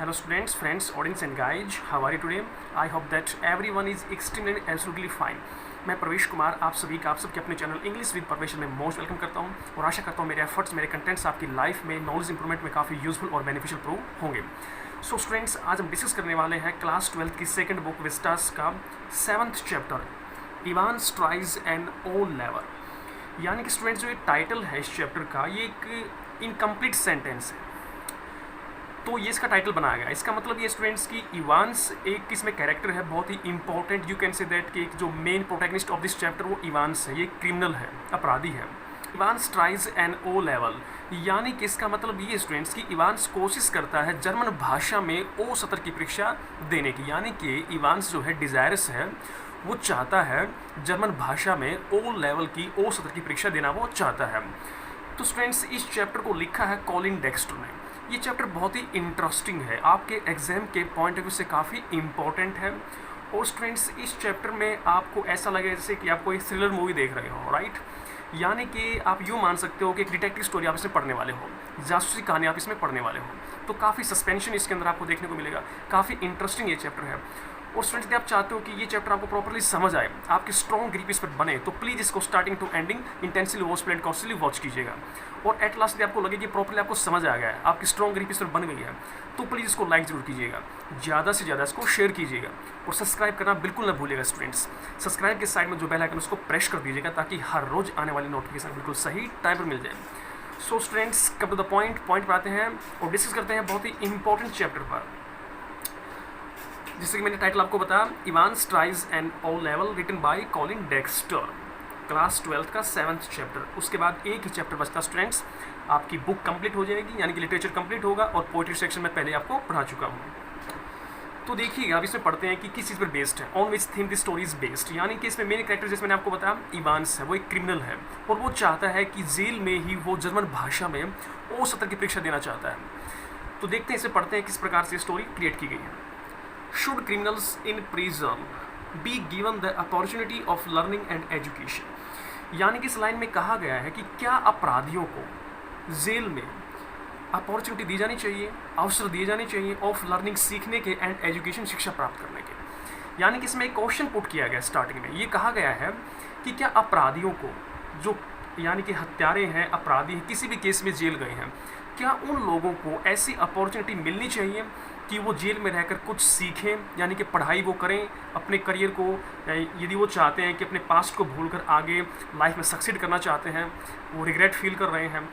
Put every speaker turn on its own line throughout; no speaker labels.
Hello students, friends, audience and guys, how are you today? I hope that everyone is extremely and absolutely fine. मैं प्रवेश कुमार आप सबके अपने channel English with प्रवेश में most welcome करता हूं और आशा करता हूं मेरे एफर्ट्स मेरे कंटेंट्स आपकी लाइफ में नॉलेज इंप्रूवमेंट में काफ़ी यूजफुल और बेनिफिशियल प्रूव होंगे। सो स्टूडेंट्स, आज हम डिस्कस करने वाले हैं क्लास 12 की सेकंड बुक विस्टास का 7th चैप्टर इवान स्ट्राइज एंड ओ लेवर। यानी कि स्टूडेंट्स जो ये टाइटल है इस चैप्टर का, ये एक इनकम्प्लीट सेंटेंस है, तो ये इसका टाइटल बनाया गया। इसका मतलब ये स्टूडेंट्स की इवान्स एक इसमें कैरेक्टर है बहुत ही important. You can say that कि एक जो main protagonist of this chapter वो इवान्स है, ये क्रिमिनल है, अपराधी है। Evans tries an O level, यानी कि इसका मतलब ये स्टूडेंट्स की इवान्स कोशिश करता है जर्मन भाषा में ओ सत्र की परीक्षा देने की। यानी कि इवान्स जो है डिज़ायरस है, वो चाहता है जर्मन भाषा में ओ लेवल की ओ सत्र की परीक्षा देना वो चाहता है। तो स्टूडेंट्स इस चैप्टर को लिखा है कॉलिन डेक्स्टर ने। ये चैप्टर बहुत ही इंटरेस्टिंग है, आपके एग्जाम के पॉइंट ऑफ व्यू से काफ़ी इंपॉर्टेंट है। और स्टूडेंट्स इस चैप्टर में आपको ऐसा लगे जैसे कि आप कोई थ्रिलर मूवी देख रहे हो, राइट। यानी कि आप यूँ मान सकते हो कि एक डिटेक्टिव स्टोरी आप इसमें पढ़ने वाले हो, जासूसी कहानी आप इसमें पढ़ने वाले हो, तो काफ़ी सस्पेंशन इसके अंदर आपको देखने को मिलेगा। काफ़ी इंटरेस्टिंग ये चैप्टर है। और स्टूडेंट्स यदि आप चाहते हो कि ये चैप्टर आपको प्रॉपर्ली समझ आए, आपकी स्ट्रॉन्ग ग्रिप इस पर बने, तो प्लीज़ इसको starting to ending intensively watch plane constantly watch कीजिएगा। और एट लास्ट यदि आपको लगे कि प्रॉपर्ली आपको समझ आ गया है, आपकी स्ट्रॉन्ग ग्रिप इस पर बन गई है, तो प्लीज़ इसको लाइक जरूर कीजिएगा, ज़्यादा से ज़्यादा इसको शेयर कीजिएगा और सब्सक्राइब करना बिल्कुल ना भूलिएगा स्टूडेंट्स। सब्सक्राइब के साइड में जो बेल आइकन उसको प्रेस कर दीजिएगा ताकि हर रोज़ आने वाली नोटिफिकेशन बिल्कुल सही टाइम पर मिल जाए। So students, come to the point पर आते हैं और डिस्कस करते हैं बहुत ही इंपॉर्टेंट चैप्टर पर। जैसे कि मैंने टाइटल आपको बताया, Evans tries an O level, written by Colin Dexter, class 12 का 7th चैप्टर। उसके बाद एक ही चैप्टर बचता स्टूडेंट्स, आपकी बुक कंप्लीट हो जाएगी, यानी कि लिटरेचर कंप्लीट होगा। और पोइट्री सेक्शन में पहले आपको पढ़ा चुका हूँ। तो देखिएगा अब इसमें पढ़ते हैं कि किस चीज़ पर बेस्ड है, on which theme this story is based. यानी कि इसमें मेन कैरेक्टर जैसे मैंने आपको बताया इवान्स है, वो एक क्रिमिनल है और वो चाहता है कि जेल में ही वो जर्मन भाषा में ओ सत्र की परीक्षा देना चाहता है। तो देखते हैं, इसे पढ़ते हैं किस प्रकार से स्टोरी क्रिएट की गई है। Should criminals in prison be given the opportunity of learning and education? यानी कि इस लाइन में कहा गया है कि क्या अपराधियों को जेल में अपॉर्चुनिटी दी जानी चाहिए, अवसर दिए जाने चाहिए ऑफ लर्निंग, सीखने के, एंड एजुकेशन, शिक्षा प्राप्त करने के। यानी कि इसमें एक क्वेश्चन पुट किया गया स्टार्टिंग में, ये कहा गया है कि क्या अपराधियों को, जो यानी कि हत्यारे हैं, अपराधी हैं, किसी भी केस में जेल गए हैं, क्या उन लोगों को ऐसी अपॉर्चुनिटी मिलनी चाहिए कि वो जेल में रहकर कुछ सीखें, यानी कि पढ़ाई वो करें, अपने करियर को, यदि वो चाहते हैं कि अपने पास्ट को भूलकर आगे लाइफ में सक्सीड करना चाहते हैं, वो रिग्रेट फील कर रहे हैं,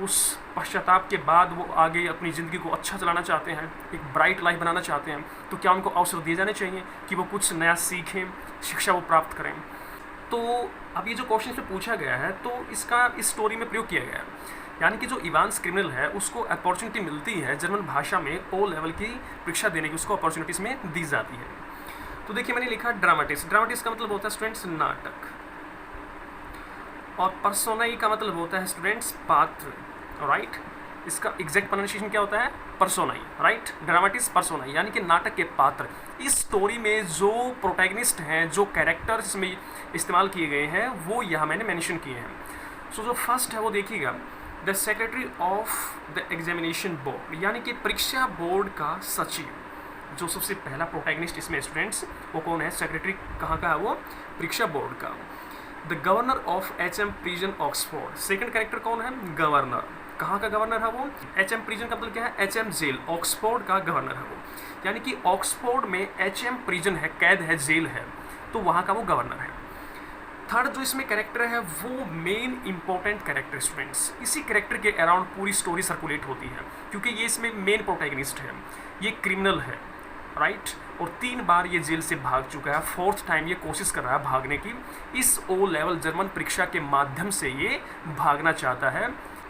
उस पश्चाताप के बाद वो आगे अपनी ज़िंदगी को अच्छा चलाना चाहते हैं, एक ब्राइट लाइफ बनाना चाहते हैं, तो क्या उनको अवसर दिए जाने चाहिए कि वो कुछ नया सीखें, शिक्षा वो प्राप्त करें। तो अब ये जो क्वेश्चन से पूछा गया है, तो इसका इस स्टोरी में प्रयोग किया गया है। यानी कि जो इवान्स क्रिमिनल है, उसको अपॉर्चुनिटी मिलती है जर्मन भाषा में ओ लेवल की परीक्षा देने की, उसको अपॉर्चुनिटीज़ में दी जाती है। तो देखिए मैंने लिखा ड्रामेटिक्स। ड्रामेटिक्स का मतलब होता है स्टूडेंट्स नाटक, और पर्सोनाई का मतलब होता है स्टूडेंट्स पात्र, राइट। इसका एग्जैक्ट प्रोनाउंसिएशन क्या होता है? पर्सोनाई, राइट। ड्रामेटिक्स पर्सोनाई, यानी कि नाटक के पात्र। इस स्टोरी में जो प्रोटैगनिस्ट हैं, जो कैरेक्टर्स इसमें इस्तेमाल किए गए हैं, वो यहाँ मैंने मेंशन किए हैं। सो जो फर्स्ट है वो देखिएगा, the secretary of the examination board, यानी कि परीक्षा बोर्ड का सचिव। जो सबसे पहला प्रोटैगनिस्ट इसमें स्टूडेंट्स वो कौन है? सेक्रेटरी कहाँ का है? वो परीक्षा बोर्ड का। The governor of HM prison Oxford, second character कौन है? गवर्नर। कहाँ का गवर्नर है वो? HM प्रिजन का मतलब क्या है? HM जेल, ऑक्सफोर्ड का गवर्नर है वो। यानी कि ऑक्सफोर्ड में HM प्रिजन है, कैद है, जेल है, तो वहाँ का वो गवर्नर है। थर्ड जो इसमें कैरेक्टर है वो मेन इंपॉर्टेंट कैरेक्टर स्टूडेंट्स, इसी कैरेक्टर के अराउंड पूरी स्टोरी सर्कुलेट होती है, क्योंकि ये इसमें मेन प्रोटैगनिस्ट है, ये क्रिमिनल है, राइट। और 3 बार ये जेल से भाग चुका है, 4th टाइम ये कोशिश कर रहा है भागने की। इस ओ लेवल जर्मन परीक्षा के माध्यम से ये भागना चाहता है।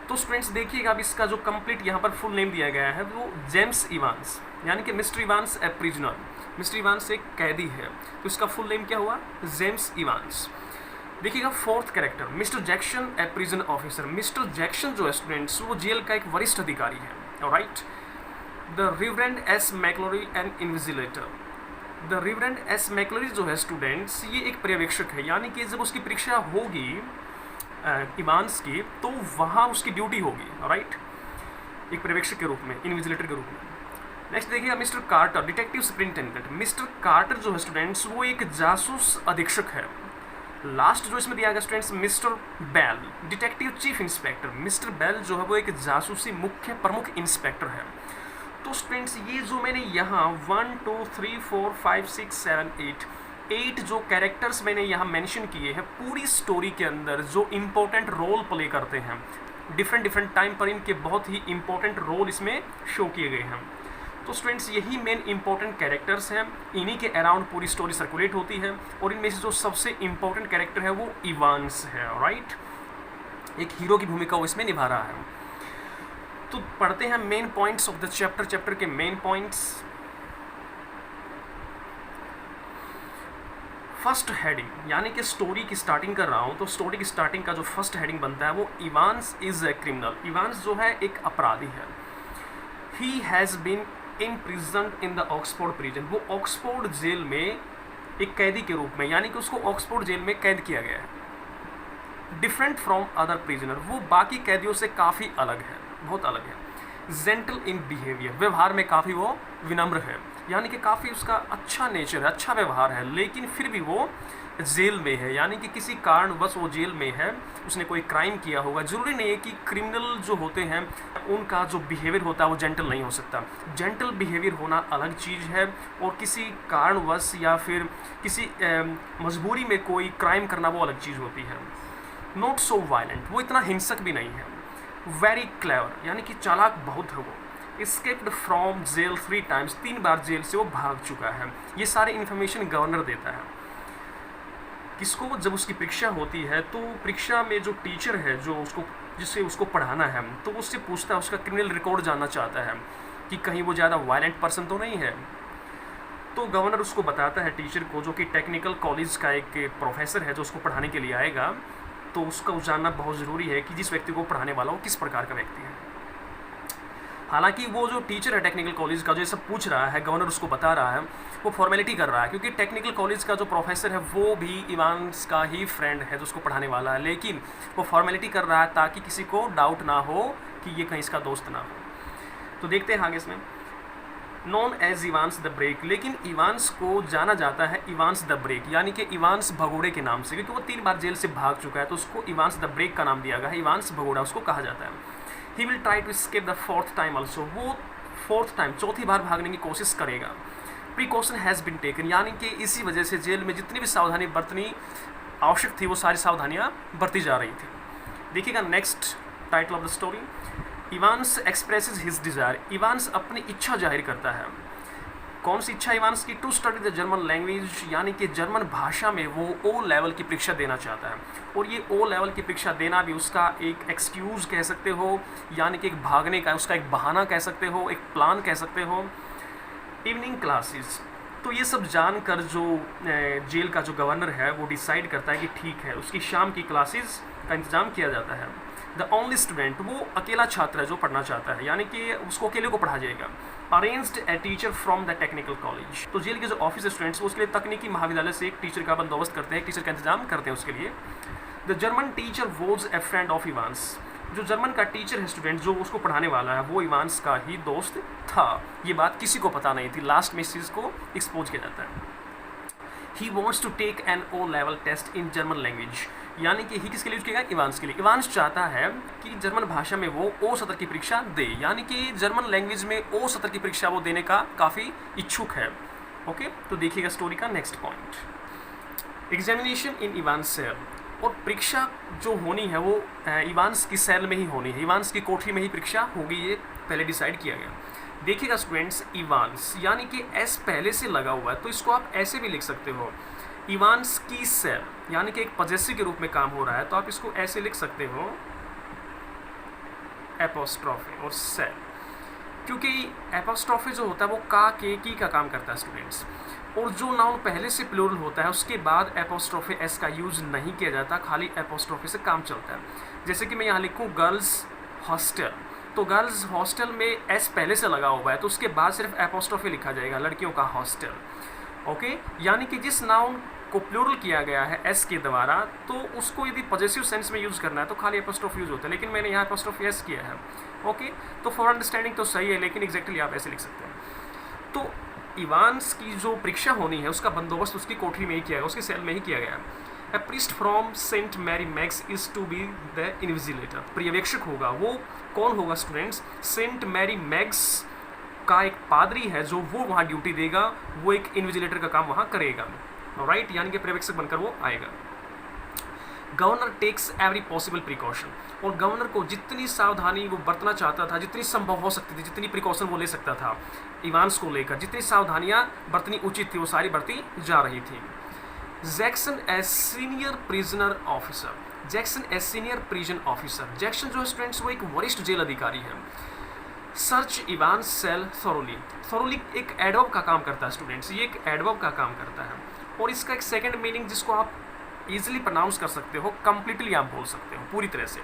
तो स्टूडेंट्स देखिएगा, अब इसका जो कंप्लीट यहाँ पर फुल नेम दिया गया है वो जेम्स इवान्स, यानी कि मिस्टर इवान्स ए प्रिजनर। मिस्टर इवान्स एक कैदी है, तो इसका फुल नेम क्या हुआ? James Evans. देखिएगा 4th character, mister Jackson a prison officer. Mister Jackson जो है स्टूडेंट्स, वो जेल का एक वरिष्ठ अधिकारी है, right. The reverend S McLeery an invigilator. The reverend S McLeery जो है स्टूडेंट्स, ये एक पर्यवेक्षक है, यानी कि जब उसकी परीक्षा होगी इवान्स की, तो वहाँ उसकी ड्यूटी होगी, राइट, एक पर्यवेक्षक के रूप में, इन्विजिलेटर के रूप में। नेक्स्ट देखिएगा mister Carter, detective superintendent. Mister Carter जो है स्टूडेंट्स वो एक जासूस अधीक्षक है। लास्ट जो इसमें दिया गया students mister Bell, detective chief inspector. Mister Bell जो है वो एक जासूसी मुख्य प्रमुख इंस्पेक्टर है। तो स्टूडेंट्स ये जो मैंने यहाँ 1 2 3 4 5 6 7 8 जो कैरेक्टर्स मैंने यहाँ मेंशन किए हैं पूरी स्टोरी के अंदर जो इम्पोर्टेंट रोल प्ले करते हैं, डिफरेंट टाइम पर इनके बहुत ही इम्पोर्टेंट रोल इसमें शो किए गए हैं। तो स्टूडेंट्स यही मेन इंपॉर्टेंट कैरेक्टर्स हैं, इन्हीं के अराउंड पूरी स्टोरी सर्कुलेट होती है और इनमें से जो सबसे इंपॉर्टेंट कैरेक्टर है वो इवांस है, राइट। एक हीरो की भूमिका वो इसमें निभा रहा है। तो पढ़ते हैं main points of the chapter, chapter के मेन पॉइंट्स। फर्स्ट हेडिंग यानी कि स्टोरी की स्टार्टिंग कर रहा हूँ, तो स्टोरी की स्टार्टिंग का जो फर्स्ट हेडिंग बनता है वो Evans is a criminal. Evans जो है एक अपराधी है। He has been imprisoned in the Oxford prison. वो ऑक्सफोर्ड जेल में एक कैदी के रूप में, यानी कि उसको ऑक्सफोर्ड जेल में कैद किया गया है। डिफरेंट फ्रॉम अदर प्रिजनर, वो बाकी कैदियों से काफ़ी अलग है, बहुत अलग है। जेंटल इन बिहेवियर, व्यवहार में काफ़ी वो विनम्र है, यानी कि काफ़ी उसका अच्छा नेचर है, अच्छा व्यवहार है, लेकिन फिर भी वो जेल में है, यानी कि किसी कारणवश वो जेल में है, उसने कोई क्राइम किया होगा। ज़रूरी नहीं है कि क्रिमिनल जो होते हैं उनका जो बिहेवियर होता है वो जेंटल नहीं हो सकता। जेंटल बिहेवियर होना अलग चीज़ है और किसी कारणवश या फिर किसी मजबूरी में कोई क्राइम करना वो अलग चीज़ होती है। नॉट सो वायलेंट, वो इतना हिंसक भी नहीं है। वेरी क्लेवर, यानी कि चालाक बहुत है वो। एस्केप्ड फ्रॉम जेल 3 टाइम्स, 3 बार जेल से वो भाग चुका है। ये सारे इन्फॉर्मेशन गवर्नर देता है किसको, जब उसकी परीक्षा होती है तो परीक्षा में जो टीचर है जो उसको जिससे उसको पढ़ाना है तो उससे पूछता है, उसका क्रिमिनल रिकॉर्ड जानना चाहता है कि कहीं वो ज़्यादा वायलेंट पर्सन तो नहीं है। तो गवर्नर उसको बताता है टीचर को, जो कि टेक्निकल कॉलेज का एक प्रोफेसर है जो उसको पढ़ाने के लिए आएगा, तो उसका जानना बहुत ज़रूरी है कि जिस व्यक्ति को पढ़ाने वाला हो किस प्रकार का व्यक्ति है। हालांकि वो जो टीचर है टेक्निकल कॉलेज का जो ये सब पूछ रहा है, गवर्नर उसको बता रहा है, वो फॉर्मेलिटी कर रहा है, क्योंकि टेक्निकल कॉलेज का जो प्रोफेसर है वो भी इवांस का ही फ्रेंड है जो उसको पढ़ाने वाला है, लेकिन वो फॉर्मेलिटी कर रहा है ताकि किसी को डाउट ना हो कि ये कहीं इसका दोस्त ना हो। तो देखते हैं आगे इसमें। Known as Evans the break, लेकिन इवांस को जाना जाता है इवांस द ब्रेक, यानी कि इवांस भगोड़े के नाम से, क्योंकि वो 3 बार जेल से भाग चुका है तो उसको इवांस द ब्रेक का नाम दिया गया है। इवांस भगोड़ा उसको कहा जाता है। He will try to escape the 4th time also, वो 4th टाइम, चौथी बार भागने की कोशिश करेगा। प्रिकॉशन हैज़ बिन टेकन, यानी कि इसी वजह से जेल में जितनी भी सावधानी बरतनी आवश्यक थी वो सारी सावधानियाँ बरती जा रही थी। देखिएगा next title of the story, Evans expresses his desire. Evans अपनी इच्छा जाहिर करता है। कौन सी इच्छा इवांस की? To study the German language, यानी कि जर्मन भाषा में वो ओ लेवल की परीक्षा देना चाहता है। और ये ओ लेवल की परीक्षा देना भी उसका एक एक्सक्यूज़ कह सकते हो, यानी कि एक भागने का उसका एक बहाना कह सकते हो, एक प्लान कह सकते हो। इवनिंग क्लासेस, तो ये सब जानकर जो जेल का जो गवर्नर है वो डिसाइड करता है कि ठीक है, उसकी शाम की क्लासेस का इंतज़ाम किया जाता है। द ओनली स्टूडेंट, वो अकेला छात्र है जो पढ़ना चाहता है, यानी कि उसको अकेले को पढ़ा जाएगा। Arranged a teacher from the technical college, तो जेल के जो ऑफिस स्टूडेंट्स वो उसके लिए तकनीकी महाविद्यालय से एक टीचर का बंदोबस्त करते हैं, एक टीचर का इंतजाम करते हैं उसके लिए। The German teacher was a friend of Evans, जो जर्मन का टीचर है स्टूडेंट जो उसको पढ़ाने वाला है वो इवांस का ही दोस्त था। ये बात किसी को पता नहीं थी, लास्ट में इस चीज़ को एक्सपोज किया जाता है। He wants to take an O level test in German language, यानी कि ही किसके लिए यूज किया? इवांस के लिए। इवांस चाहता है कि जर्मन भाषा में वो ओ सत्र की परीक्षा दे, यानी कि जर्मन लैंग्वेज में ओ सत्र की परीक्षा वो देने का काफ़ी इच्छुक है। ओके, तो देखिएगा स्टोरी का next point, examination in Evans cell. और परीक्षा जो होनी है वो इवांस की सेल में ही होनी है, इवांस की कोठरी में ही परीक्षा होगी, ये पहले डिसाइड किया गया। देखिएगा स्टूडेंट्स, इवांस यानी कि एस पहले से लगा हुआ है, तो इसको आप ऐसे भी लिख सकते हो, इवांस की सेल, यानी कि एक पजेसिव के रूप में काम हो रहा है, तो आप इसको ऐसे लिख सकते हो एपोस्ट्रोफे और सेल, क्योंकि एपोस्ट्रोफे जो होता है वो का के की का काम करता है स्टूडेंट्स, और जो नाउन पहले से प्लूरल होता है उसके बाद एपोस्ट्रोफे एस का यूज़ नहीं किया जाता, खाली एपोस्ट्रोफे से काम चलता है। जैसे कि मैं यहाँ लिखूँ गर्ल्स हॉस्टल, तो गर्ल्स हॉस्टल में एस पहले से लगा हुआ है तो उसके बाद सिर्फ एपोस्ट्रोफे लिखा जाएगा, लड़कियों का हॉस्टल। ओके, यानी कि जिस नाउन को प्लूरल किया गया है एस के द्वारा, तो उसको यदि पॉजेसिव सेंस में यूज़ करना है तो खाली एपोस्ट्रोफ यूज़ होता है, लेकिन मैंने यहाँ एपोस्ट्रोफ एस किया है। ओके, तो फॉर अंडरस्टैंडिंग तो सही है, लेकिन एग्जैक्टली आप ऐसे लिख सकते हैं। तो इवान्स की जो परीक्षा होनी है उसका बंदोबस्त उसकी कोठरी में ही किया गया, उसके सेल में ही किया गया। A priest from Saint Mary Max is to be the invigilator. पर्यवेक्षक होगा, वो कौन होगा स्टूडेंट्स? सेंट मैरी मैक्स का एक पादरी है जो वो वहाँ ड्यूटी देगा, वो एक इन्विजिलेटर का काम वहाँ करेगा, राइट, यानी कि पर्यवेक्षक बनकर वो आएगा। Governor takes every possible precaution, और गवर्नर को जितनी सावधानी वो बरतना चाहता था, जितनी संभव हो सकती थी, जितनी प्रिकॉशन वो ले सकता था इवान्स को लेकर, जितनी सावधानियां बरतनी उचित थी वो सारी बरती जा रही थी। Jackson as senior prisoner officer, Jackson as senior prison officer, Jackson जो स्टूडेंट्स वो एक वरिष्ठ जेल अधिकारी है। Search Evans cell thoroughly, thoroughly एक एडवर्ब का काम करता है स्टूडेंट्स, ये एक एडवर्ब का काम करता है, और इसका एक सेकेंड मीनिंग जिसको आप इजीली प्रोनाउंस कर सकते हो, कंप्लीटली आप बोल सकते हो पूरी तरह से।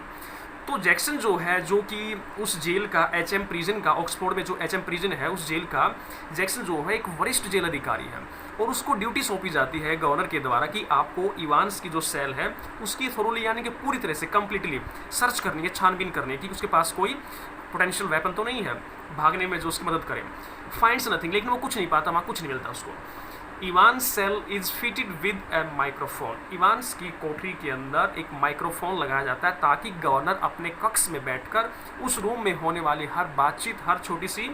तो जैक्सन जो है, जो कि उस जेल का एचएम प्रिजन का, ऑक्सफोर्ड में जो एचएम प्रिजन है उस जेल का जैक्सन जो है एक वरिष्ठ जेल अधिकारी है, और उसको ड्यूटी सौंपी जाती है गवर्नर के द्वारा कि आपको इवान्स की जो सेल है उसकी थोरोली यानी कि पूरी तरह से कंप्लीटली सर्च करनी है, छानबीन करनी है कि उसके पास कोई पोटेंशियल वेपन तो नहीं है भागने में जो उसकी मदद करे। फाइंड्स नथिंग, लेकिन वो कुछ नहीं पाता, वहाँ कुछ नहीं मिलता उसको। Evans cell is fitted with a microphone, Evans की कोठरी के अंदर एक माइक्रोफोन लगाया जाता है ताकि गवर्नर अपने कक्ष में बैठकर उस रूम में होने वाली हर बातचीत, हर छोटी सी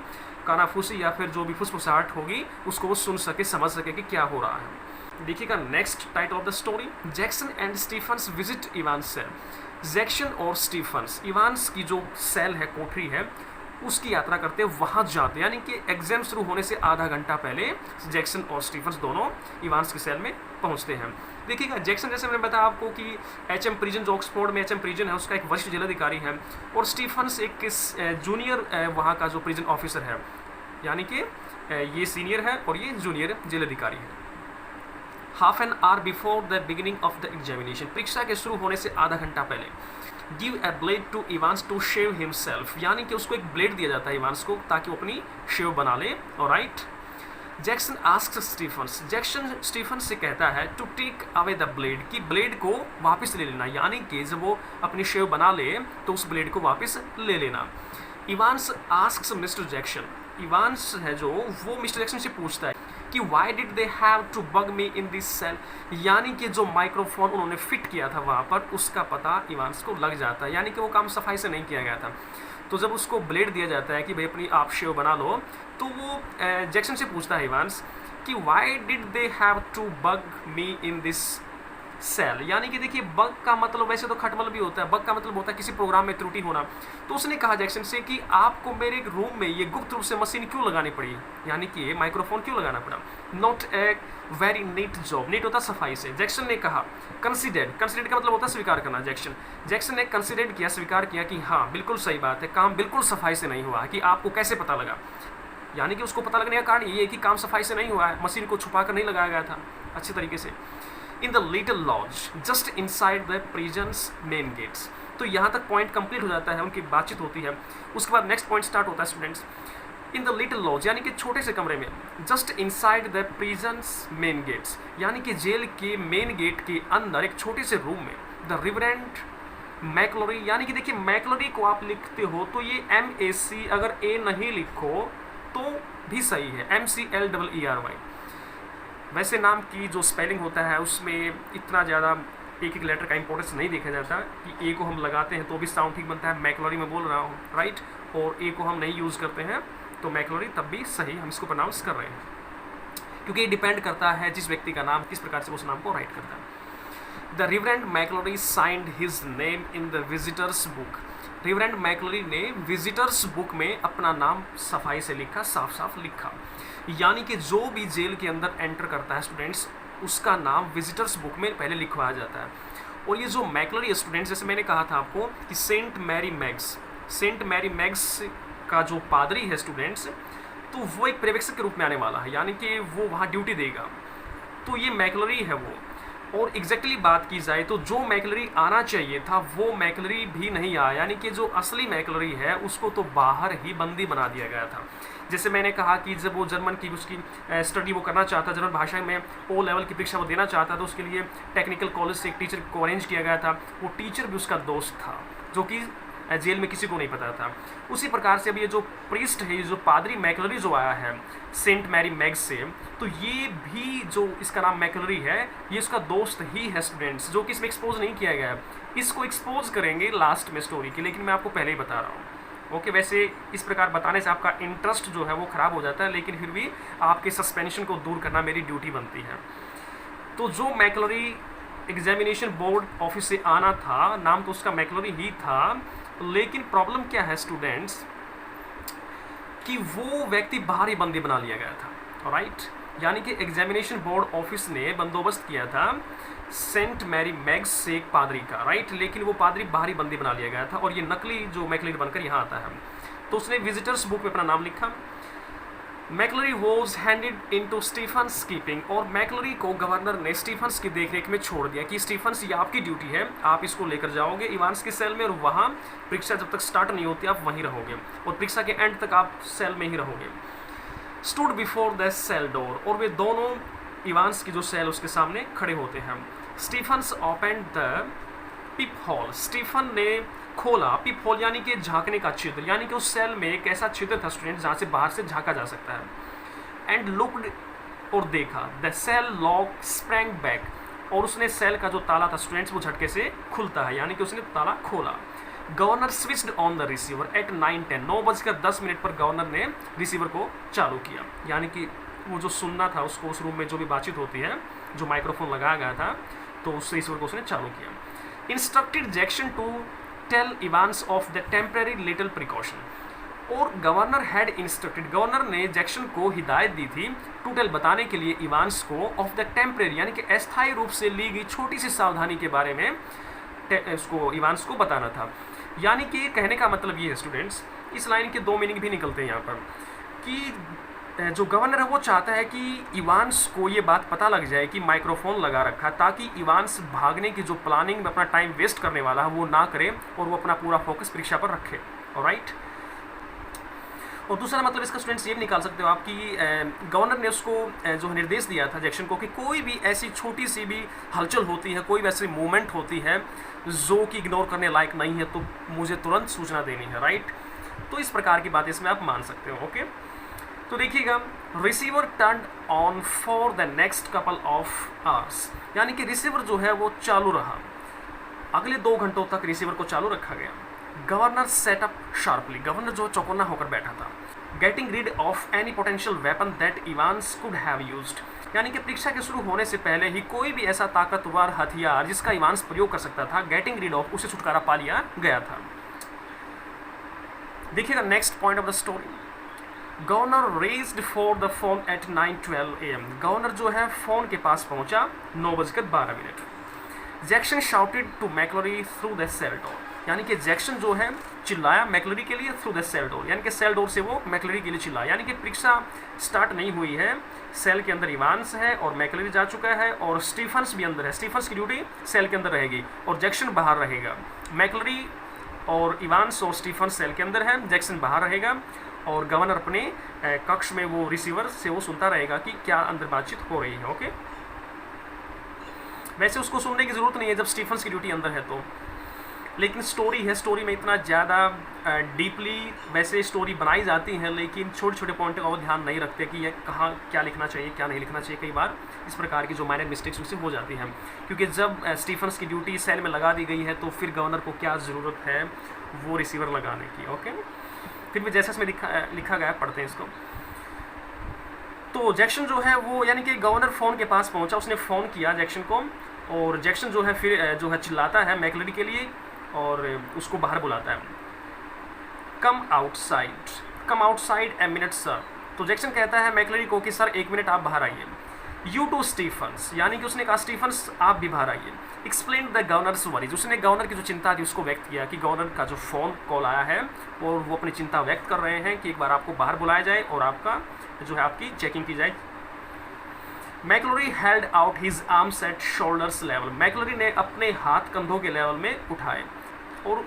कानाफूसी या फिर जो भी फुसफुसाहट होगी उसको वो सुन सके, समझ सके कि क्या हो रहा है। देखिएगा next title of the story, Jackson and Stephens visit Evans cell. Jackson और स्टीफन्स इवान्स की जो सेल है, कोठरी है, उसकी यात्रा करते वहाँ जाते, यानी कि एग्जाम शुरू होने से आधा घंटा पहले जैक्सन और स्टीफन्स दोनों इवान्स की सेल में पहुँचते हैं। देखिएगा जैक्सन, जैसे मैंने बताया आपको कि एचएम प्रिजन जो ऑक्सफोर्ड में एचएम प्रिजन है उसका एक वरिष्ठ जेल अधिकारी है, और स्टीफन्स एक जूनियर वहाँ का जो प्रिजन ऑफिसर है, यानी कि ये सीनियर है और ये जूनियर जेल अधिकारी है। Half an hour before the beginning of the examination, परीक्षा के शुरू होने से आधा घंटा पहले, give a blade to Evans to shave himself, यानी कि उसको एक ब्लेड दिया जाता है इवान्स को ताकि वो अपनी शेव बना ले, right. Jackson asks Stephens, Jackson Stephens से कहता है to take away the blade, कि ब्लेड को वापस ले लेना, यानी कि जब वो अपनी शेव बना ले तो उस ब्लेड को वापस ले लेना। Evans asks mister Jackson, Evans है जो वो मिस्टर जैक्सन से पूछता है कि why did they have to bug me in this cell, यानी कि जो माइक्रोफोन उन्होंने फिट किया था वहाँ पर उसका पता इवान्स को लग जाता है, यानी कि वो काम सफाई से नहीं किया गया था। तो जब उसको ब्लेड दिया जाता है कि भाई अपनी आप शेव बना लो, तो वो जैक्सन से पूछता है इवान्स कि why did they have to bug me in this cell, यानी कि देखिए बग का मतलब वैसे तो खटमल भी होता है, बग का मतलब होता है किसी प्रोग्राम में त्रुटि होना। तो उसने कहा जैक्सन से कि आपको मेरे रूम में ये गुप्त रूप से मशीन क्यों लगानी पड़ी, यानी कि ये माइक्रोफोन क्यों लगाना पड़ा। Not a very neat job, neat होता सफाई से। जैक्सन ने कहा कंसिडर्ड, कंसिडर्ड का मतलब होता है स्वीकार करना। जैक्सन ने कंसिडर्ड किया, स्वीकार किया कि हाँ बिल्कुल सही बात है, काम बिल्कुल सफाई से नहीं हुआ है। कि आपको कैसे पता लगा, यानी कि उसको पता लगने का कारण ये है कि काम सफाई से नहीं हुआ है, मशीन को छुपा कर नहीं लगाया गया था अच्छे तरीके से। In the little lodge just inside the prison's main gates, तो यहाँ तक पॉइंट कंप्लीट हो जाता है, उनकी बातचीत होती है। उसके बाद नेक्स्ट पॉइंट स्टार्ट होता है students, in the little lodge यानी कि छोटे से कमरे में, just inside the prison's main gates, यानी कि जेल के मेन गेट के अंदर एक छोटे से रूम में, द रिवरेंड मैकलोरी, यानी कि देखिए मैकलोरी को आप लिखते हो तो ये MAC, अगर A नहीं लिखो तो भी सही है, MCLEERY। वैसे नाम की जो स्पेलिंग होता है उसमें इतना ज़्यादा एक एक लेटर का इंपॉर्टेंस नहीं देखा जाता कि ए को हम लगाते हैं तो भी साउंड ठीक बनता है, मैकलोरी में बोल रहा हूँ, राइट, और ए को हम नहीं यूज़ करते हैं तो मैकलोरी तब भी सही हम इसको प्रोनाउंस कर रहे हैं, क्योंकि ये डिपेंड करता है जिस व्यक्ति का नाम किस प्रकार से उस नाम को राइट करता है। The reverend McLeery signed his name in the visitors book, reverend McLeery ने विजिटर्स बुक में अपना नाम सफाई से लिखा, साफ साफ लिखा, यानी कि जो भी जेल के अंदर एंटर करता है स्टूडेंट्स उसका नाम विजिटर्स बुक में पहले लिखवाया जाता है। और ये जो मैकलोरी स्टूडेंट्स, जैसे मैंने कहा था आपको कि सेंट मैरी मैग्स का जो पादरी है स्टूडेंट्स, तो वो एक पर्यवेक्षक के रूप में आने वाला है, यानी कि वो वहाँ ड्यूटी देगा। तो ये मैकलोरी है वो और एग्जैक्टली बात की जाए तो जो मैकलरी आना चाहिए था वो मैकलरी भी नहीं आया, यानी कि जो असली मैकलरी है उसको तो बाहर ही बंदी बना दिया गया था। जैसे मैंने कहा कि जब वो जर्मन की उसकी स्टडी वो करना चाहता, जर्मन भाषा में ओ लेवल की परीक्षा वो देना चाहता, तो उसके लिए टेक्निकल कॉलेज से एक टीचर को अरेंज किया गया था। वो टीचर भी उसका दोस्त था जो कि जेल में किसी को नहीं पता था। उसी प्रकार से अब ये जो प्रीस्ट है, ये जो पादरी मैकलरी जो आया है सेंट मैरी मैग्स से, तो ये भी जो इसका नाम मैकलरी है ये इसका दोस्त ही है स्टूडेंट्स, जो कि इसमें एक्सपोज नहीं किया गया है। इसको एक्सपोज करेंगे लास्ट में स्टोरी की, लेकिन मैं आपको पहले ही बता रहा हूँ। ओके, वैसे इस प्रकार बताने से आपका इंटरेस्ट जो है वो ख़राब हो जाता है, लेकिन फिर भी आपके सस्पेंशन को दूर करना मेरी ड्यूटी बनती है। तो जो मैकलरी एग्जामिनेशन बोर्ड ऑफिस से आना था, नाम तो उसका मैकलरी ही था, लेकिन प्रॉब्लम क्या है स्टूडेंट्स कि वो व्यक्ति बाहर ही बंदी बना लिया गया था। राइट, यानी कि एग्जामिनेशन बोर्ड ऑफिस ने बंदोबस्त किया था सेंट मैरी मैग्स से एक पादरी का, राइट, लेकिन वो पादरी बाहरी बंदी बना लिया गया था और ये नकली जो मैकलरी बनकर यहाँ आता है। तो उसने विजिटर्स बुक में अपना नाम लिखा। McLeery was handed into Stephens keeping, और मैकलरी को गवर्नर ने स्टीफन्स की देखरेख में छोड़ दिया कि स्टीफन्स ये आपकी ड्यूटी है, आप इसको लेकर जाओगे इवांस की सेल में, और वहाँ परीक्षा जब तक स्टार्ट नहीं होती आप वहीं रहोगे और परीक्षा के एंड तक आप सेल में ही रहोगे। Stood before the cell door, और वे दोनों इवांस की जो सेल उसके सामने खड़े होते हैं। Stephens opened the peep hole, Stephen ने खोला पिप होल यानी कि झांकने का छिद्र, यानी कि उस सेल में एक ऐसा छिद्र था स्टूडेंट जहाँ से बाहर से झांका जा सकता है। एंड लुक्ड, और देखा, the cell lock sprang back, और उसने सेल का जो ताला था स्टूडेंट्स वो झटके से खुलता है, यानी कि उसने ताला खोला। Governor switched on the receiver at 9:10, 9:10 पर गवर्नर ने रिसीवर को चालू किया, यानी कि वो जो सुनना था उसको, उस रूम में जो भी बातचीत होती है, जो माइक्रोफोन लगाया गया था, तो उस रिसीवर को उसने चालू किया। Instructed Jackson to tell Evans of the temporary little precaution, और गवर्नर हैड इंस्ट्रक्टेड, गवर्नर ने जैक्सन को हिदायत दी थी टू टेल, बताने के लिए, इवांस को, ऑफ द टेम्परेरी यानी कि अस्थायी रूप से ली गई छोटी सी सावधानी के बारे में उसको इवांस को बताना था। यानी कि कहने का मतलब ये है स्टूडेंट्स, इस लाइन के दो मीनिंग भी निकलते हैं यहाँ पर, कि जो गवर्नर है वो चाहता है कि इवांस को ये बात पता लग जाए कि माइक्रोफोन लगा रखा, ताकि इवांस भागने की जो प्लानिंग में अपना टाइम वेस्ट करने वाला है वो ना करे और वो अपना पूरा फोकस परीक्षा पर रखे। ऑलराइट, और दूसरा मतलब इसका स्टूडेंट्स ये भी निकाल सकते हो आप कि गवर्नर ने उसको जो निर्देश दिया था जैक्सन को कि कोई भी ऐसी छोटी सी भी हलचल होती है, कोई भी ऐसी मूवमेंट होती है जो कि इग्नोर करने लायक नहीं है, तो मुझे तुरंत सूचना देनी है। राइट, तो इस प्रकार की बात इसमें आप मान सकते हो। ओके, तो देखिएगा, receiver turn on for the next couple of hours, यानी कि रिसीवर जो है वो चालू रहा, अगले 2 घंटों तक रिसीवर को चालू रखा गया। गवर्नर सेटअप शार्पली, गवर्नर जो चौकन्ना होकर बैठा था। Getting read of any potential weapon that Evans could have used, यानी कि परीक्षा के शुरू होने से पहले ही कोई भी ऐसा ताकतवर हथियार जिसका इवांस प्रयोग कर सकता था, गेटिंग रीड ऑफ, उसे छुटकारा पा लिया गया था। देखिएगा next point of the story, governor raced for the phone at 9:12 AM, governor जो है फोन के पास पहुंचा 9:12। Jackson shouted to McLeery through the cell door, यानी कि जैक्सन जो है चिल्लाया मैकलरी के लिए थ्रू द सेल डोर, यानी कि सेल डोर से वो मैकलरी के लिए चिल्लाया, यानी कि परीक्षा स्टार्ट नहीं हुई है, सेल के अंदर इवांस है और मैकलरी जा चुका है और स्टीफन्स भी अंदर है, स्टीफन्स की ड्यूटी सेल के अंदर रहेगी और जैक्सन बाहर रहेगा। मैकलरी और इवांस और स्टीफन्स सेल के अंदर है, जैक्सन बाहर रहेगा और गवर्नर अपने कक्ष में वो रिसीवर से वो सुनता रहेगा कि क्या अंदर बातचीत हो रही है। ओके, वैसे उसको सुनने की ज़रूरत नहीं है जब स्टीफन्स की ड्यूटी अंदर है तो, लेकिन स्टोरी है, स्टोरी में इतना ज़्यादा डीपली वैसे स्टोरी बनाई जाती है, लेकिन छोटे छोटे पॉइंट का वो ध्यान नहीं रखते कि ये कहाँ क्या लिखना चाहिए क्या नहीं लिखना चाहिए। कई बार इस प्रकार की जो माइनर मिस्टेक्स उनसे हो जाती हैं, क्योंकि जब स्टीफन्स की ड्यूटी सेल में लगा दी गई है तो फिर गवर्नर को क्या ज़रूरत है वो रिसीवर लगाने की। ओके, फिर भी जैसा इसमें लिखा गया, पढ़ते हैं इसको। तो जैक्सन जो है वो, यानी कि गवर्नर फ़ोन के पास पहुंचा, उसने फ़ोन किया जैक्सन को और जैक्सन जो है फिर जो है चिल्लाता है मैकलरी के लिए और उसको बाहर बुलाता है। Come outside a minute sir, तो जैक्सन कहता है मैकलरी को कि सर 1 मिनट आप बाहर आइए। यू टू स्टीफन्स, यानी कि उसने कहा स्टीफन्स आप भी बाहर आइए। एक्सप्लेन द गवर्नर्स वरीज, उसने गवर्नर की जो चिंता थी उसको व्यक्त किया कि गवर्नर का जो फ़ोन कॉल आया है और वो अपनी चिंता व्यक्त कर रहे हैं कि एक बार आपको बाहर बुलाया जाए और आपका जो है आपकी चेकिंग की जाए। McLeery held out his arms at shoulders level, McLeery ने अपने हाथ कंधों के लेवल में उठाए और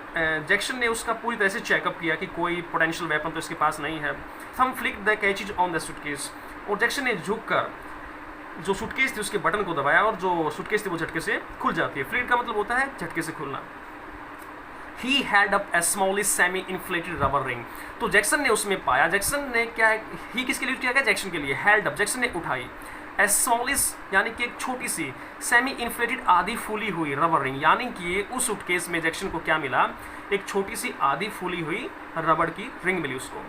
जैक्सन ने उसका पूरी तरह से चेकअप किया कि कोई पोटेंशियल वेपन तो इसके पास नहीं है। थम flick the catches on the suitcase, और जैक्सन ने झुककर जो सूटकेस थी उसके बटन को दबाया और जो सूटकेस थी वो झटके से खुल जाती है। फ्लिट का मतलब होता है झटके से खुलना। He held up a smallest semi-inflated rubber ring, तो जैक्सन ने उसमें पाया, जैक्सन ने क्या है, ही किसके लिए किया गया, जैक्सन के लिए, हेल्ड अप जैक्सन ने उठाई, ए स्मॉलेस्ट यानी कि एक छोटी सी, सेमी इन्फ्लेटेड आधी फूली हुई रबर रिंग, यानी कि उस सूटकेस में जैक्सन को क्या मिला, एक छोटी सी आधी फूली हुई रबड़ की रिंग मिली उसको,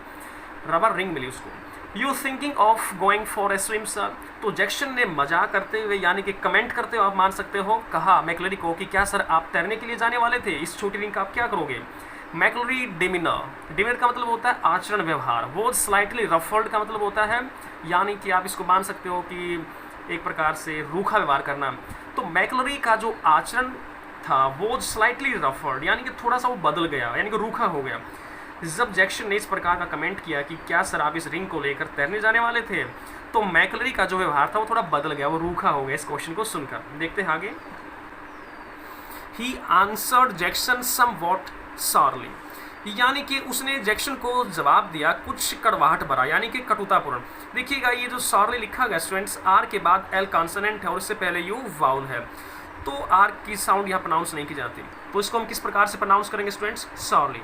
रबर रिंग मिली उसको। You thinking of going for a swim sir, तो जैक्सन ने मजाक करते हुए यानी कि कमेंट करते हुए आप मान सकते हो कहा मैकलोरी को कि क्या सर आप तैरने के लिए जाने वाले थे, इस छोटी रिंग का आप क्या करोगे। मैकलोरी डिमिनर, डिमिनर का मतलब होता है आचरण व्यवहार, वो स्लाइटली रफल्ड का मतलब होता है यानी कि आप इसको मान सकते हो कि एक प्रकार से रूखा व्यवहार करना। तो मैकलोरी का जो आचरण था वो स्लाइटली रफल्ड यानी कि थोड़ा सा वो बदल गया यानी कि रूखा हो गया। जब जैक्सन ने इस प्रकार का कमेंट किया कि क्या सर आप इस रिंग को लेकर तैरने जाने वाले थे, तो मैकलोरी का जो व्यवहार था वो थोड़ा बदल गया, वो रूखा हो गया इस क्वेश्चन को सुनकर। देखते हैं आगे। ही आंसर्ड जैक्सन समवॉट सारली, यानी कि उसने जैक्सन को जवाब दिया कुछ कड़वाहट भरा यानी कि कटुतापूर्ण। देखिएगा ये जो सारली लिखा गया स्टूडेंट्स, आर के बाद एल कॉन्सोनेंट है और इससे पहले यू वाउल है, तो आर की साउंड यहाँ प्रोनाउंस नहीं की जाती, तो इसको हम किस प्रकार से प्रोनाउंस करेंगे स्टूडेंट्स, सारली,